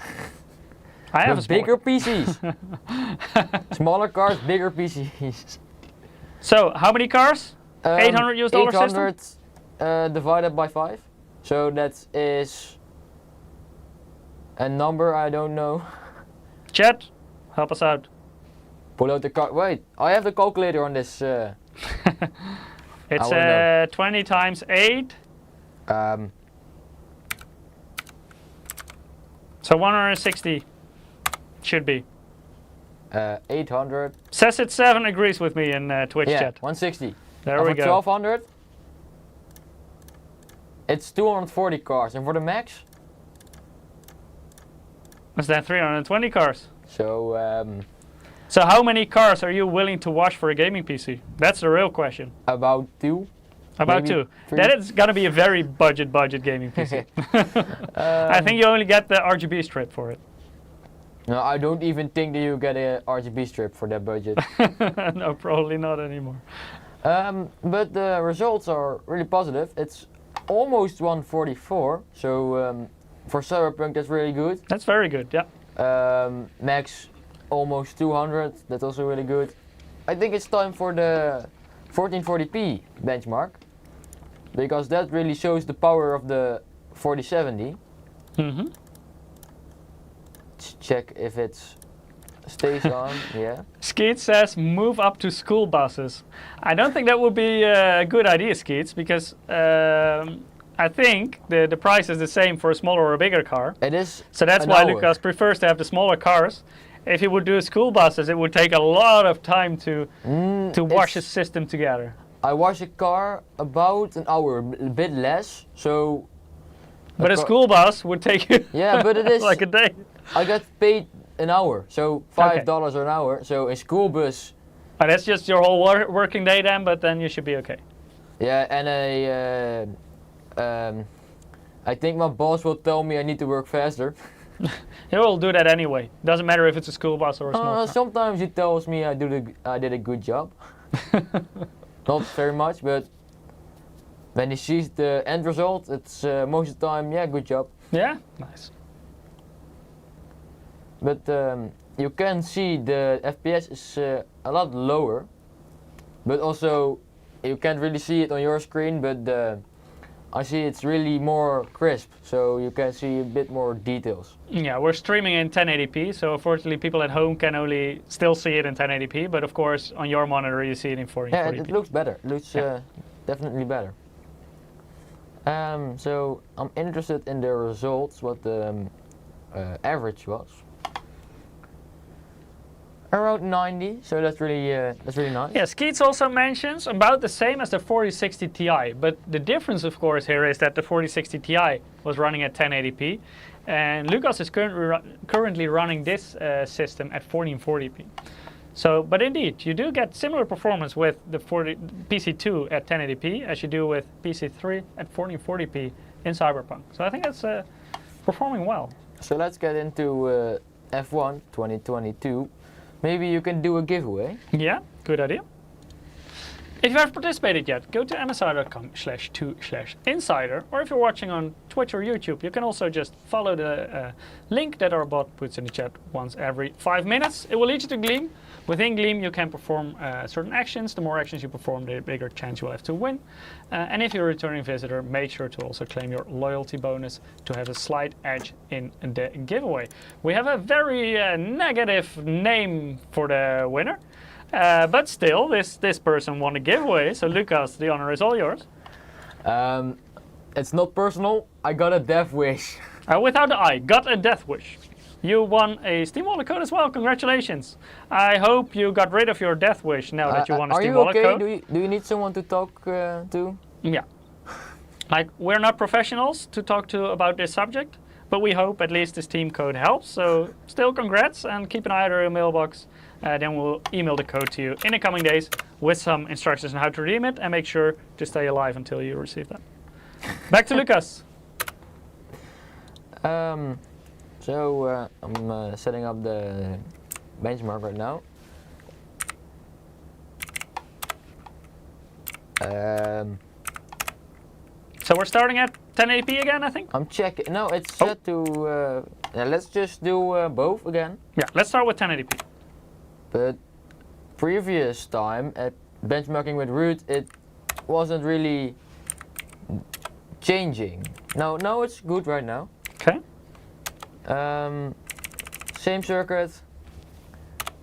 I have a With smaller bigger PCs. Smaller cars, bigger PCs. So how many cars? $800 system? 800 divided by 5. So that is a number I don't know. Chat, help us out. Pull out the wait, I have the calculator on this. It's I will 20 times 8. So 160 should be. 800. Says it 7 agrees with me in Twitch Yeah, chat. 160. There And we for go. 1200, it's 240 cars, and for the max, Is that 320 cars? so So how many cars are you willing to wash for a gaming PC? That's the real question. about 2. About Maybe 2. 3. That is gonna be a very budget gaming PC. I think you only get the RGB strip for it. No, I don't even think that you get a RGB strip for that budget. No, probably not anymore. But the results are really positive. It's almost 144, so for Cyberpunk that's really good. That's very good, yeah. Max almost 200, that's also really good. I think it's time for the 1440p benchmark, because that really shows the power of the 4070. Mm-hmm. Let's check if it stays on, yeah. Skeet says move up to school buses. I don't think that would be a good idea, Skeets, because I think the price is the same for a smaller or a bigger car. It is. So that's an why hour. Lucas prefers to have the smaller cars. If he would do school buses, it would take a lot of time to wash his system together. I wash a car about an hour, a bit less, so... But a school bus would take you Yeah, but it is... like a day. I got paid an hour, so $5 an hour, so a school bus... But that's just your whole working day then, but then you should be okay. Yeah, and I think my boss will tell me I need to work faster. He will do that anyway. Doesn't matter if it's a school bus or a small car. Sometimes he tells me I did a good job. Not very much, but when he sees the end result, it's most of the time, yeah, good job. Yeah? Nice. But you can see the FPS is a lot lower, but also you can't really see it on your screen, but I see it's really more crisp, so you can see a bit more details. Yeah, we're streaming in 1080p, so unfortunately people at home can only still see it in 1080p, but of course on your monitor you see it in 440p. Yeah, it looks better. It looks definitely better. So I'm interested in the results, what the average was. Around 90, so that's really nice. Yeah, Skeets also mentions about the same as the 4060 Ti, but the difference of course here is that the 4060 Ti was running at 1080p, and Lucas is currently running this system at 1440p. So, but indeed, you do get similar performance with the PC2 at 1080p as you do with PC3 at 1440p in Cyberpunk. So I think that's performing well. So let's get into F1 2022. Maybe you can do a giveaway. Yeah, good idea. If you haven't participated yet, go to msi.com/2/insider, or if you're watching on Twitch or YouTube, you can also just follow the link that our bot puts in the chat once every 5 minutes. It will lead you to Gleam. Within Gleam, you can perform certain actions. The more actions you perform, the bigger chance you will have to win. And if you're a returning visitor, make sure to also claim your loyalty bonus to have a slight edge in the giveaway. We have a very negative name for the winner. But still, this person won a giveaway, so Lucas, the honor is all yours. It's not personal, I got a death wish. Without the I, got a death wish. you won a Steam Wallet code as well. Congratulations. I hope you got rid of your death wish now that you won a Steam Wallet code. Are you okay? Do you need someone to talk to? Yeah. Like, we're not professionals to talk to about this subject, but we hope at least the Steam code helps. So still congrats, and keep an eye on your mailbox. Then we'll email the code to you in the coming days with some instructions on how to redeem it, and make sure to stay alive until you receive that. Back to Lucas. So I'm setting up the benchmark right now. So we're starting at 1080p again, I think? I'm checking. No, it's set to. Let's just do both again. Yeah, let's start with 1080p. But previous time at benchmarking with root, it wasn't really changing. No, it's good right now. Okay. Same circuit,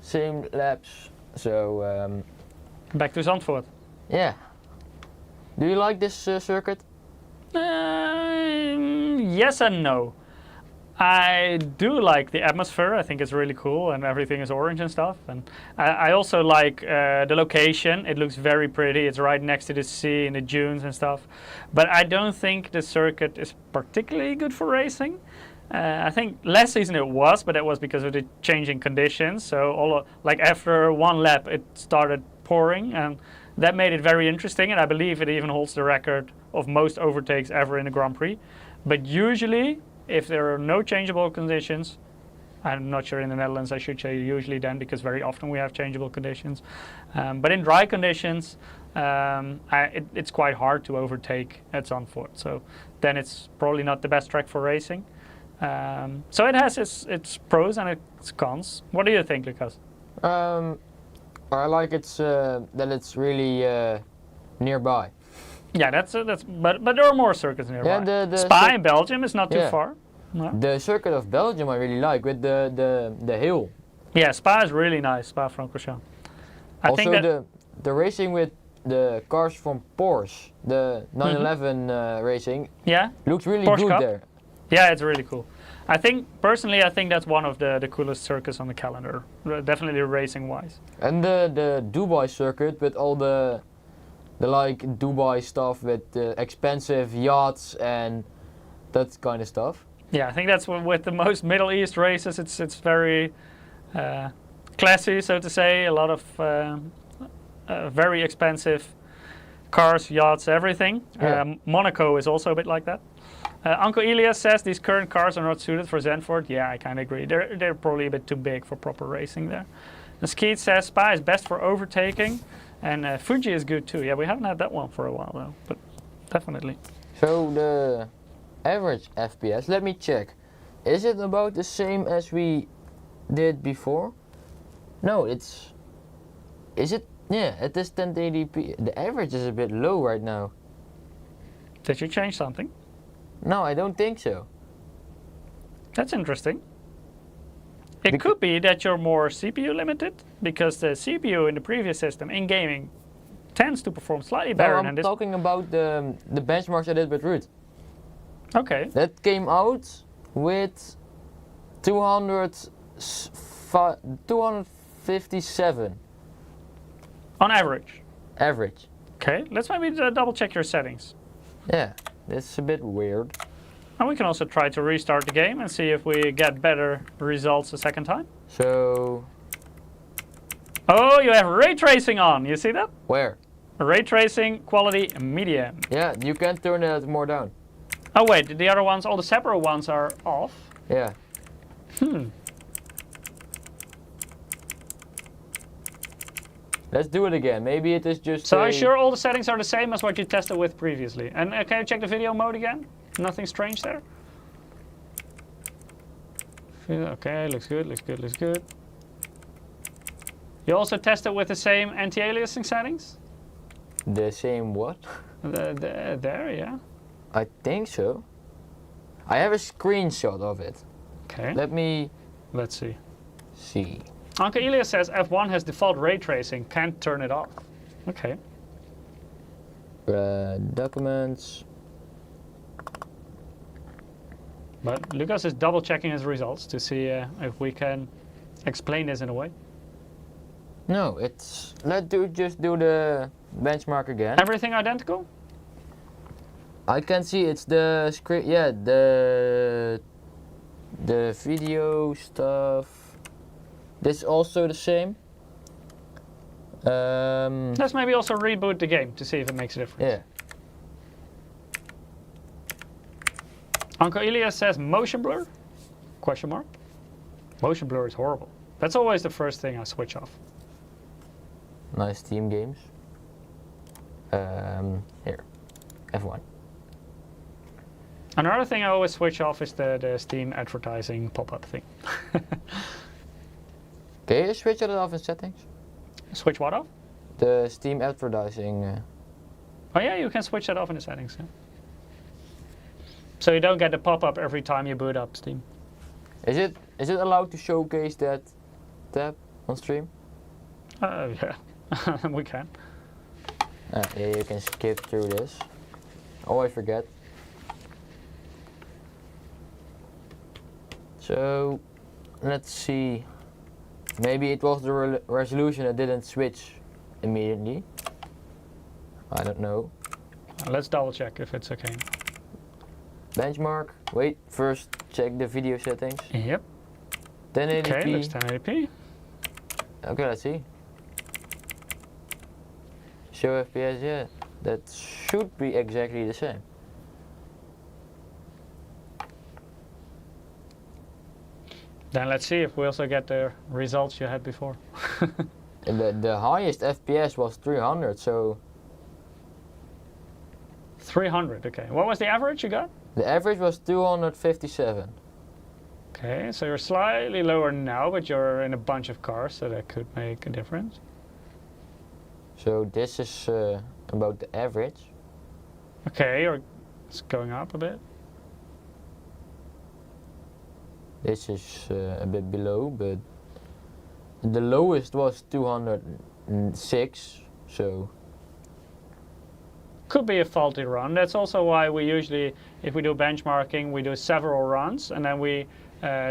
same labs. So back to Zandvoort. yeah. Do you like this circuit? Yes and no. I do like the atmosphere. I think it's really cool, and everything is orange and stuff. And I also like the location. It looks very pretty. It's right next to the sea and the dunes and stuff. But I don't think the circuit is particularly good for racing. I think last season it was, but that was because of the changing conditions. So like after one lap, it started pouring, and that made it very interesting. And I believe it even holds the record of most overtakes ever in a Grand Prix. But usually, if there are no changeable conditions, I'm not sure in the Netherlands I should say usually then, because very often we have changeable conditions. But in dry conditions, it's quite hard to overtake at Zandvoort. So then it's probably not the best track for racing. So it has its pros and its cons. What do you think, Lucas? I like that it's really nearby. Yeah, but there are more circuits nearby. Yeah, the Spa in Belgium is not too far. No? The circuit of Belgium I really like, with the hill. Yeah, Spa is really nice, Spa-Francorchamps. I think that the racing with the cars from Porsche, the 911 racing, looks really Porsche good Cup. there. Yeah, it's really cool. I think that's one of the coolest circuits on the calendar, definitely racing wise. And the Dubai circuit with all the like Dubai stuff with expensive yachts and that kind of stuff. Yeah, I think that's with the most Middle East races. It's very classy, so to say. A lot of very expensive cars, yachts, everything. Yeah. Monaco is also a bit like that. Uncle Elias says these current cars are not suited for Zandvoort. Yeah, I kind of agree. They're probably a bit too big for proper racing there. And Skeet says Spa is best for overtaking, and Fuji is good too. Yeah, we haven't had that one for a while though, but definitely. So the average FPS, let me check. Is it about the same as we did before? No, is it? Yeah, it is 1080p. The average is a bit low right now. Did you change something? No, I don't think so. That's interesting. It could be that you're more CPU limited, because the CPU in the previous system in gaming tends to perform slightly better than this. I'm talking about the benchmarks I did with root. Okay. That came out with 257. On average. Average. Okay, let's maybe double check your settings. Yeah, that's a bit weird. And we can also try to restart the game and see if we get better results a second time. So... Oh, you have ray tracing on, you see that? Where? Ray tracing quality medium. Yeah, you can turn it more down. Oh wait, the other ones, all the separate ones are off? Yeah. Let's do it again. Maybe it is just. So are you sure all the settings are the same as what you tested with previously? And can you check the video mode again? Nothing strange there? Okay, looks good, looks good, looks good. You also tested with the same anti-aliasing settings? The same what? There, yeah. I think so. I have a screenshot of it. Okay. Let's see. Uncle Elias says F1 has default ray tracing, can't turn it off. Okay. Documents. But Lucas is double checking his results to see if we can explain this in a way. No, it's just do the benchmark again. Everything identical? I can see it's the screen. Yeah, the video stuff. This is also the same. Let's maybe also reboot the game to see if it makes a difference. Yeah. Uncle Elias says motion blur? Question mark. Motion blur is horrible. That's always the first thing I switch off. Nice team games. Here, F1. Another thing I always switch off is the Steam advertising pop-up thing. Can you switch it off in settings? Switch what off? The Steam advertising. Oh yeah, you can switch that off in the settings. Yeah. So you don't get the pop-up every time you boot up Steam. Is it allowed to showcase that tab on stream? Yeah, we can. Yeah, you can skip through this. Always forget. So, let's see. Maybe it was the resolution that didn't switch immediately. I don't know. Let's double check if it's okay. Benchmark. Wait, first check the video settings. Yep. 1080p. Okay, looks 1080p. Okay, let's see. Show FPS, yeah. That should be exactly the same. Then let's see if we also get the results you had before. The highest FPS was 300, so 300, okay. What was the average you got? the average was 257. Okay, so you're slightly lower now, but you're in a bunch of cars, so that could make a difference. So this is about the average. Okay, it's going up a bit. This is a bit below, but the lowest was 206, so Could be a faulty run. That's also why we usually, if we do benchmarking, we do several runs, and then we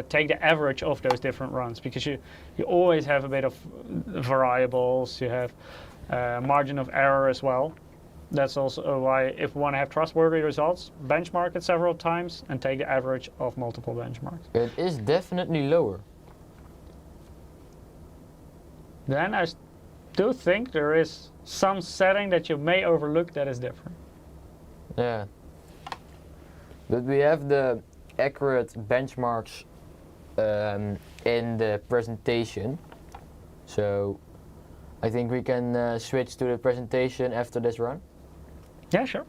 take the average of those different runs, because you always have a bit of variables, you have margin of error as well. That's also why, if we want to have trustworthy results, benchmark it several times and take the average of multiple benchmarks. it is definitely lower. Then I do think there is some setting that you may overlook that is different. Yeah. But we have the accurate benchmarks in the presentation, so I think we can switch to the presentation after this run. Yeah, sure.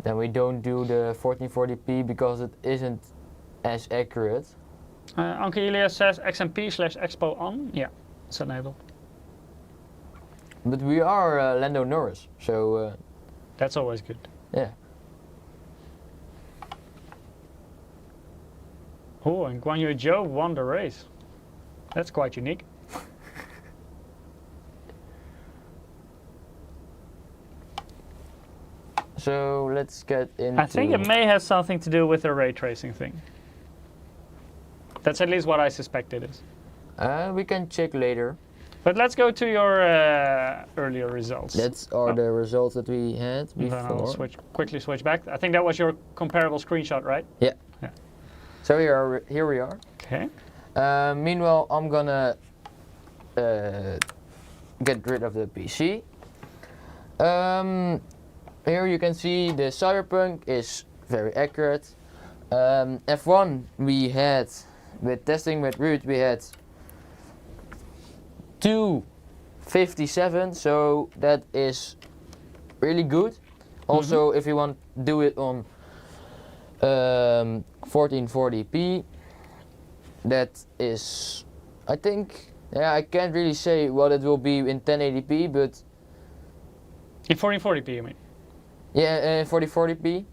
Then we don't do the 1440p because it isn't as accurate. Anke Elias says XMP/Expo on. Yeah, it's enabled. But we are Lando Norris, so That's always good. yeah. Oh, and Guan Yu Zhou won the race. That's quite unique. So let's get into... I think it may have something to do with the ray tracing thing. That's at least what I suspect it is. we can check later. But let's go to your earlier results. That's are the results that we had Then I'll before. quickly switch back. I think that was your comparable screenshot, right? Yeah. Yeah. So here we are. Okay. Meanwhile, I'm gonna get rid of the PC. Here you can see the Cyberpunk is very accurate. F1 we had, with testing with root, we had 257, so that is really good. Also, if you want to do it on 1440p, that is, I think, yeah, I can't really say what it will be in 1080p, but In 1440p, you mean? yeah, 4040p.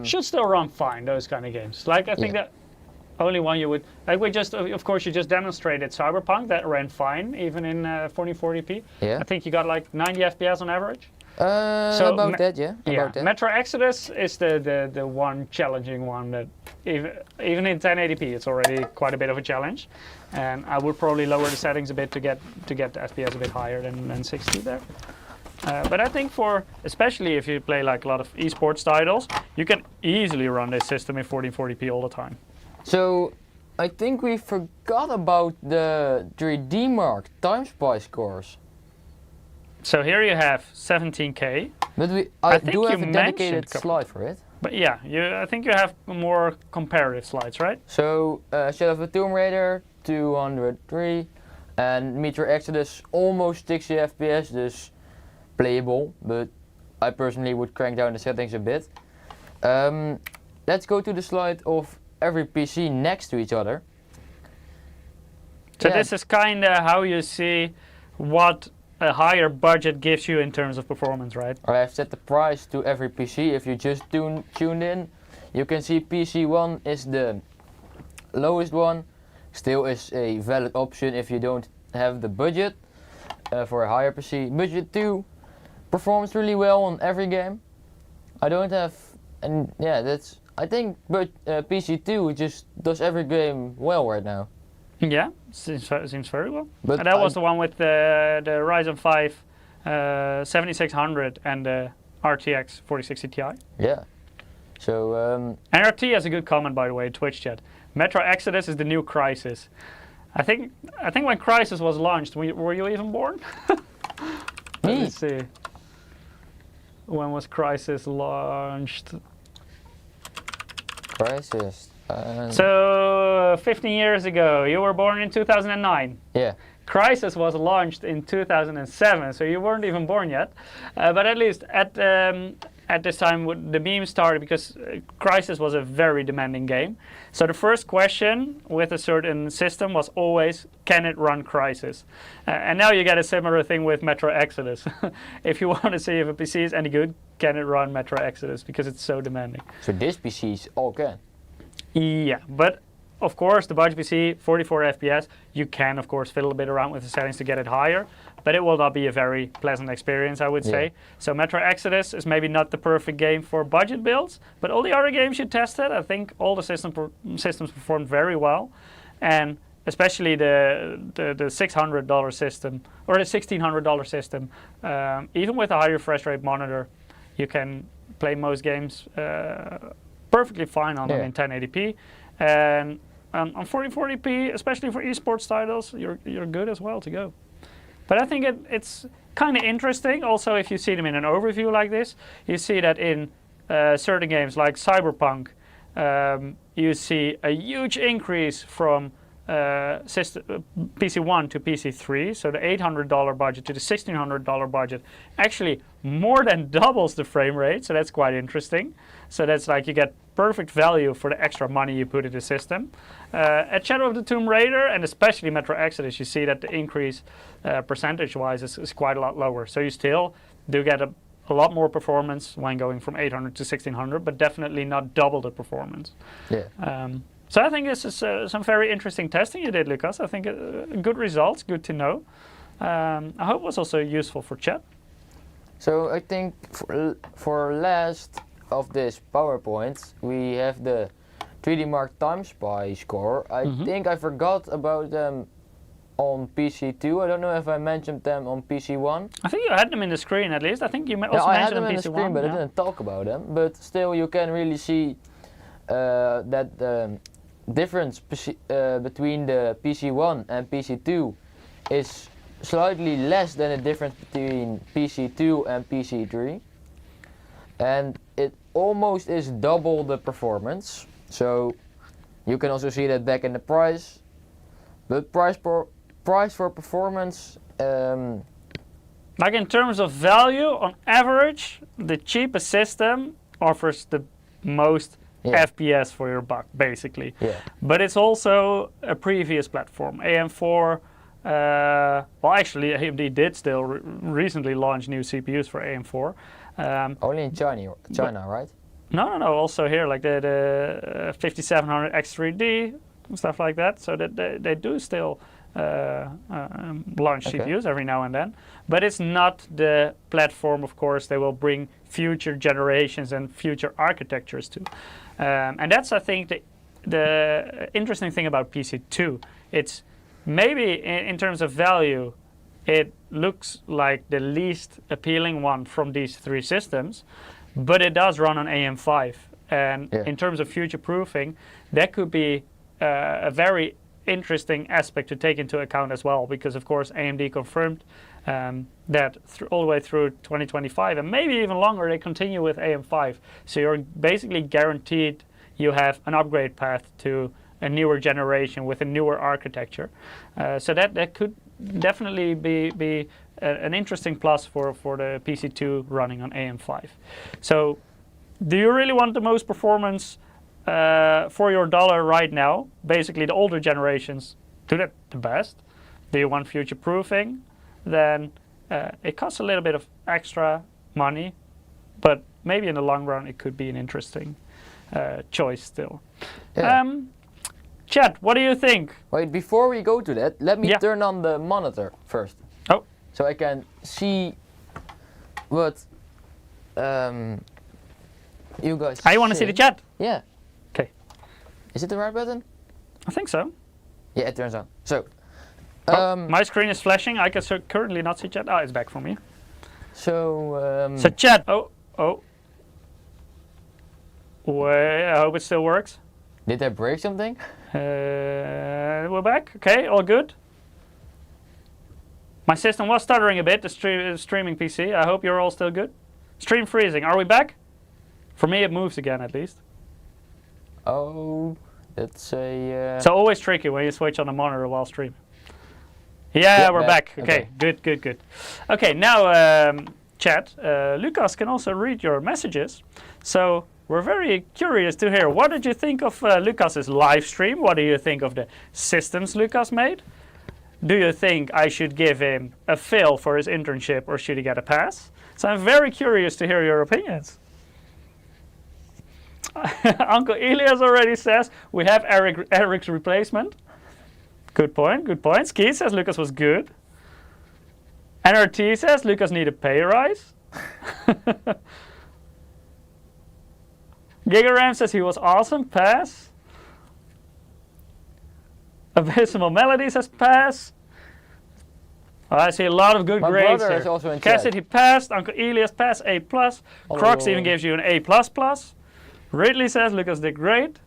Should still run fine, those kind of games. Like, I think Yeah. that only one you would, like we just, of course you just demonstrated Cyberpunk, that ran fine, even in 1440p. Yeah. I think you got like 90 FPS on average. So about that, yeah. Yeah, About that. Metro Exodus is the one challenging one that even in 1080p it's already quite a bit of a challenge, and I would probably lower the settings a bit to get the FPS a bit higher than 60 there. But I think especially if you play like a lot of esports titles, you can easily run this system in 1440p all the time. So I think we forgot about the 3D Mark time spy scores. So here you have 17K. But I I think do you have a dedicated mentioned slide for it. But yeah, I think you have more comparative slides, right? So Shadow of the Tomb Raider 203 and Metro Exodus almost 60 FPS, dus playable, but I personally would crank down the settings a bit. Let's go to the slide of every PC next to each other. So Yeah. this is kind of how you see what a higher budget gives you in terms of performance, right? I have set the price to every PC. If you just tuned in, you can see PC1 is the lowest one. Still is a valid option if you don't have the budget for a higher PC. Budget 2 performs really well on every game. I don't have, and yeah, that's, I think, but PC2 just does every game well right now. Yeah, seems very well. But And that was the one with the Ryzen 5 7600 and the RTX 4060 Ti. Yeah. So NRT has a good comment, by the way, in Twitch chat. Metro Exodus is the new Crysis. I think when Crysis was launched, were you even born? Me? Let's see. When was Crysis launched? Crisis. So 15 years ago, you were born in 2009. Yeah. Crysis was launched in 2007, so you weren't even born yet. But at least at this time, the meme started because Crysis was a very demanding game. So the first question with a certain system was always, can it run Crysis? And now you get a similar thing with Metro Exodus. If you want to see if a PC is any good, can it run Metro Exodus? Because it's so demanding. So this PC's all can. Yeah, but of course the budget PC, 44 FPS, you can of course fiddle a bit around with the settings to get it higher, but it will not be a very pleasant experience, I would say. So Metro Exodus is maybe not the perfect game for budget builds, but all the other games you tested, I think all the systems performed very well, and especially the $600 system or the $1,600 system, even with a high refresh rate monitor, you can play most games perfectly fine on them in 1080p, and on 1440p, especially for esports titles, you're good as well to go. But I think it's kind of interesting. Also, if you see them in an overview like this, you see that in certain games like Cyberpunk, you see a huge increase from PC1 to PC3, so the $800 budget to the $1,600 budget actually more than doubles the frame rate, so that's quite interesting. So that's like you get perfect value for the extra money you put in the system. At Shadow of the Tomb Raider and especially Metro Exodus, you see that the increase percentage-wise is quite a lot lower. So you still do get a lot more performance when going from 800 to 1600, but definitely not double the performance. Yeah. So I think this is some very interesting testing you did, Lucas. I think good results, good to know. I hope it was also useful for chat. So I think for last of this PowerPoint, we have the 3D Mark Time Spy score. I think I forgot about them on PC2. I don't know if I mentioned them on PC1. I think you had them in the screen at least. I think you also I had mentioned them in the PC1, screen, but I didn't talk about them. But still, you can really see that the difference between the PC1 and PC2 is slightly less than the difference between PC2 and PC3. And it almost is double the performance. So you can also see that back in the price. But price for performance. Like in terms of value, on average, the cheapest system offers the most FPS for your buck, basically. Yeah. But it's also a previous platform, AM4. Well, actually, AMD did still recently launch new CPUs for AM4. Only in China, right? No. Also here, like the 5700 X3D, stuff like that. So that they do still launch CPUs every now and then, but it's not the platform, of course, they will bring future generations and future architectures to. And that's, I think, the interesting thing about PC2. It's maybe in terms of value, it looks like the least appealing one from these three systems, but it does run on AM5. And in terms of future proofing, that could be a very interesting aspect to take into account as well, because of course AMD confirmed that all the way through 2025, and maybe even longer, they continue with AM5. So you're basically guaranteed you have an upgrade path to a newer generation with a newer architecture. So that could definitely be an interesting plus for the PC2 running on AM5. So do you really want the most performance for your dollar right now? Basically the older generations do that the best. Do you want future proofing? Then it costs a little bit of extra money, but maybe in the long run it could be an interesting choice still. Chat, what do you think? Wait, before we go to that, let me turn on the monitor first. Oh. So I can see what you guys I want to see the chat. Yeah. Okay. Is it the right button? I think so. Yeah, it turns on. So. My screen is flashing. I can currently not see chat. Oh, it's back for me. So. So chat. Oh. Wait, I hope it still works. Did I break something? We're back. Okay, all good. My system was stuttering a bit, the streaming PC. I hope you're all still good. Stream freezing. Are we back? For me, it moves again at least. Oh, that's a. So always tricky when you switch on the monitor while streaming. Yeah, we're back. Okay, good. Okay, now chat. Lucas can also read your messages. So we're very curious to hear, what did you think of Lucas's live stream? What do you think of the systems Lucas made? Do you think I should give him a fail for his internship, or should he get a pass? So I'm very curious to hear your opinions. Uncle Elias already says we have Eric's replacement. Good point. Ski says Lucas was good. NRT says Lucas need a pay rise. Gigaram says he was awesome, pass. Abysmal Melody says pass. Oh, I see a lot of good grades here. Also in Cassidy passed, Uncle Elias passed, A+. Crocs even gives you an A++. Ridley says Lucas did great.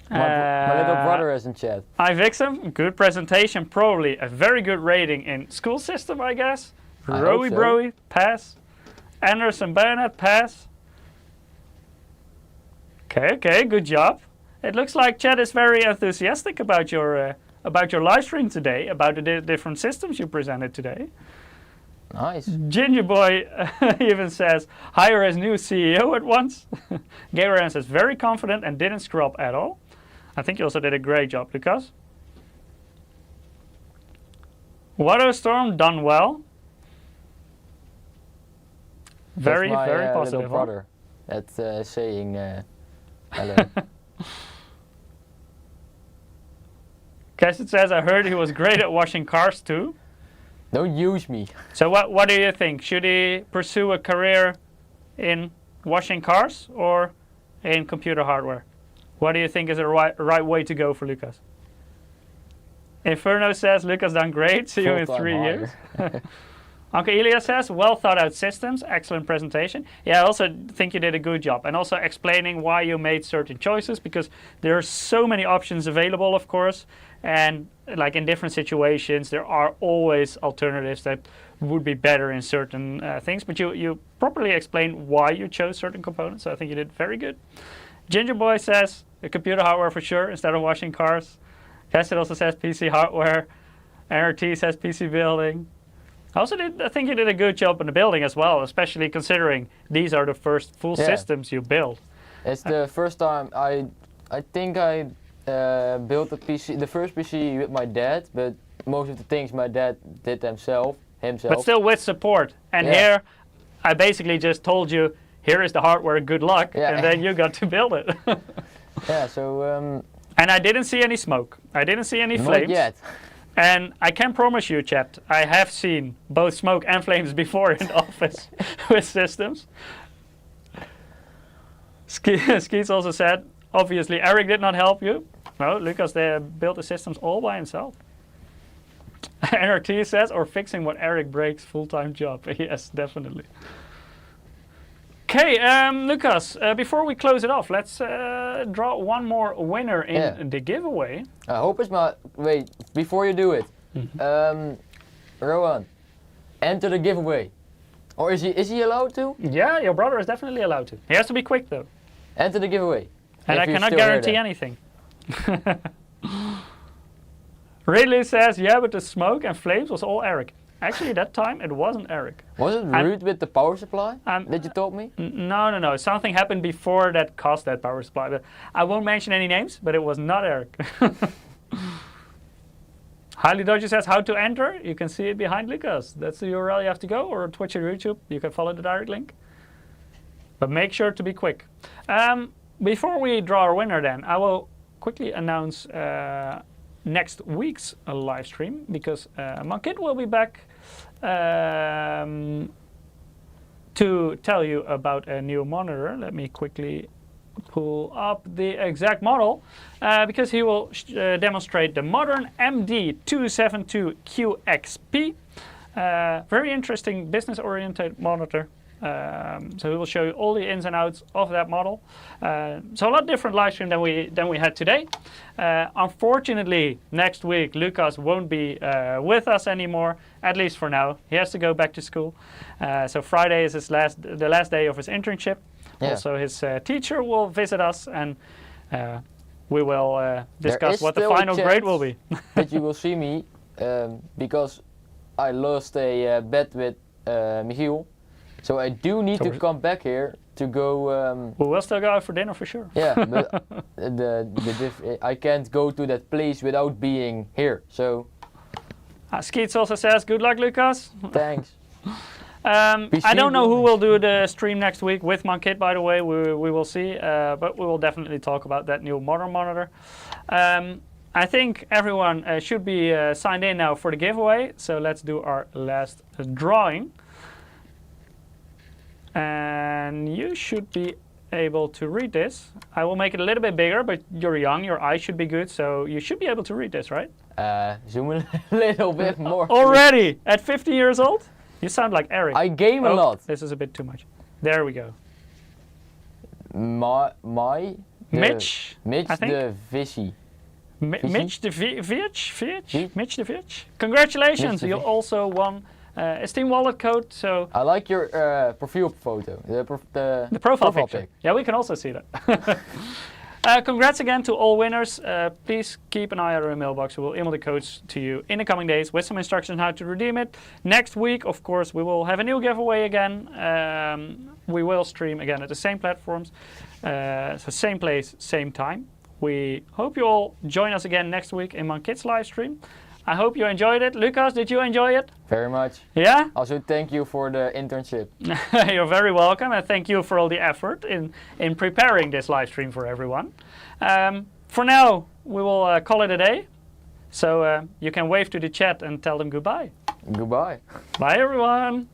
My little brother is in chat. iVixum, good presentation, probably a very good rating in school system, I guess. Roey Broey, pass. Anderson Bernard, pass. Okay, good job. It looks like chat is very enthusiastic about your live stream today, about the different systems you presented today. Nice. Ginger Boy even says, hire as new CEO at once. Gabriel says, very confident and didn't screw up at all. I think you also did a great job, Lucas. Waterstorm, done well. Very positive. Little brother that's saying hello. Cassidy says, I heard he was great at washing cars too. Don't use me. So what do you think? Should he pursue a career in washing cars or in computer hardware? What do you think is the right way to go for Lucas? Inferno says, Lucas done great, see you in 3 years. Uncle Elias says, well thought out systems, excellent presentation. Yeah, I also think you did a good job. And also explaining why you made certain choices, because there are so many options available, of course. And like in different situations, there are always alternatives that would be better in certain things. But you properly explained why you chose certain components. So I think you did very good. Ginger Boy says, the computer hardware for sure, instead of washing cars. Cassidy also says PC hardware. NRT says PC building. I think you did a good job in the building as well, especially considering these are the first full systems you build. It's the first time I think I built the first PC with my dad, but most of the things my dad did himself. But still with support. And here, I basically just told you, here is the hardware, good luck, and then you got to build it. Yeah, so... And I didn't see any smoke. I didn't see any flames. Not yet. And I can promise you, chat, I have seen both smoke and flames before in the office with systems. Skeets also said, obviously Eric did not help you. No, Lucas built the systems all by himself. NRT says, or fixing what Eric breaks, full-time job. Yes, definitely. Okay, Lucas, before we close it off, let's draw one more winner in the giveaway. I hope it's my... Wait, before you do it. Rowan, enter the giveaway. Or is he allowed to? Yeah, your brother is definitely allowed to. He has to be quick though. Enter the giveaway. And I cannot guarantee anything. Ridley says, yeah, but the smoke and flames was all Eric. Actually, that time it wasn't Eric. Was it rude with the power supply that you told me? No. Something happened before that caused that power supply. But I won't mention any names, but it was not Eric. Highly Dojo says how to enter. You can see it behind Lucas. That's the URL you have to go, or Twitch or YouTube. You can follow the direct link. But make sure to be quick. Before we draw our winner then, I will quickly announce next week's live stream, because Mankit will be back to tell you about a new monitor. Let me quickly pull up the exact model, because he will demonstrate the modern MD272QXP. Very interesting business-oriented monitor. So we will show you all the ins and outs of that model. So a lot different live stream than we had today. Unfortunately, next week Lucas won't be with us anymore, at least for now. He has to go back to school. So Friday is the last day of his internship. Yeah. Also, his teacher will visit us, and we will discuss what the final grade will be. But you will see me, because I lost a bet with Michiel. So I do need to come back here to go... we will still go out for dinner for sure. Yeah, but I can't go to that place without being here, so... Skeets also says, good luck, Lucas. Thanks. I don't know who will do the stream next week with Mankit, by the way. We will see, but we will definitely talk about that new modern monitor. I think everyone should be signed in now for the giveaway, so let's do our last drawing. And you should be able to read this. I will make it a little bit bigger, but you're young, your eyes should be good, so you should be able to read this, right? Zoom a little bit more. Already? At 50 years old? You sound like Eric. I game a lot. This is a bit too much. There we go. Mitch I think. the Vishy. Mitch the Vich? Mitch the Vich? Congratulations, you also won a Steam wallet code. So I like your profile photo. The profile picture. Yeah, we can also see that. Congrats again to all winners. Please keep an eye out on our mailbox. We will email the codes to you in the coming days with some instructions on how to redeem it. Next week, of course, we will have a new giveaway again. We will stream again at the same platforms. So same place, same time. We hope you all join us again next week in Mankit's live stream. I hope you enjoyed it. Lucas, did you enjoy it? Very much. Yeah? Also, thank you for the internship. You're very welcome, and thank you for all the effort in preparing this live stream for everyone. For now, we will call it a day. So you can wave to the chat and tell them goodbye. Goodbye. Bye, everyone.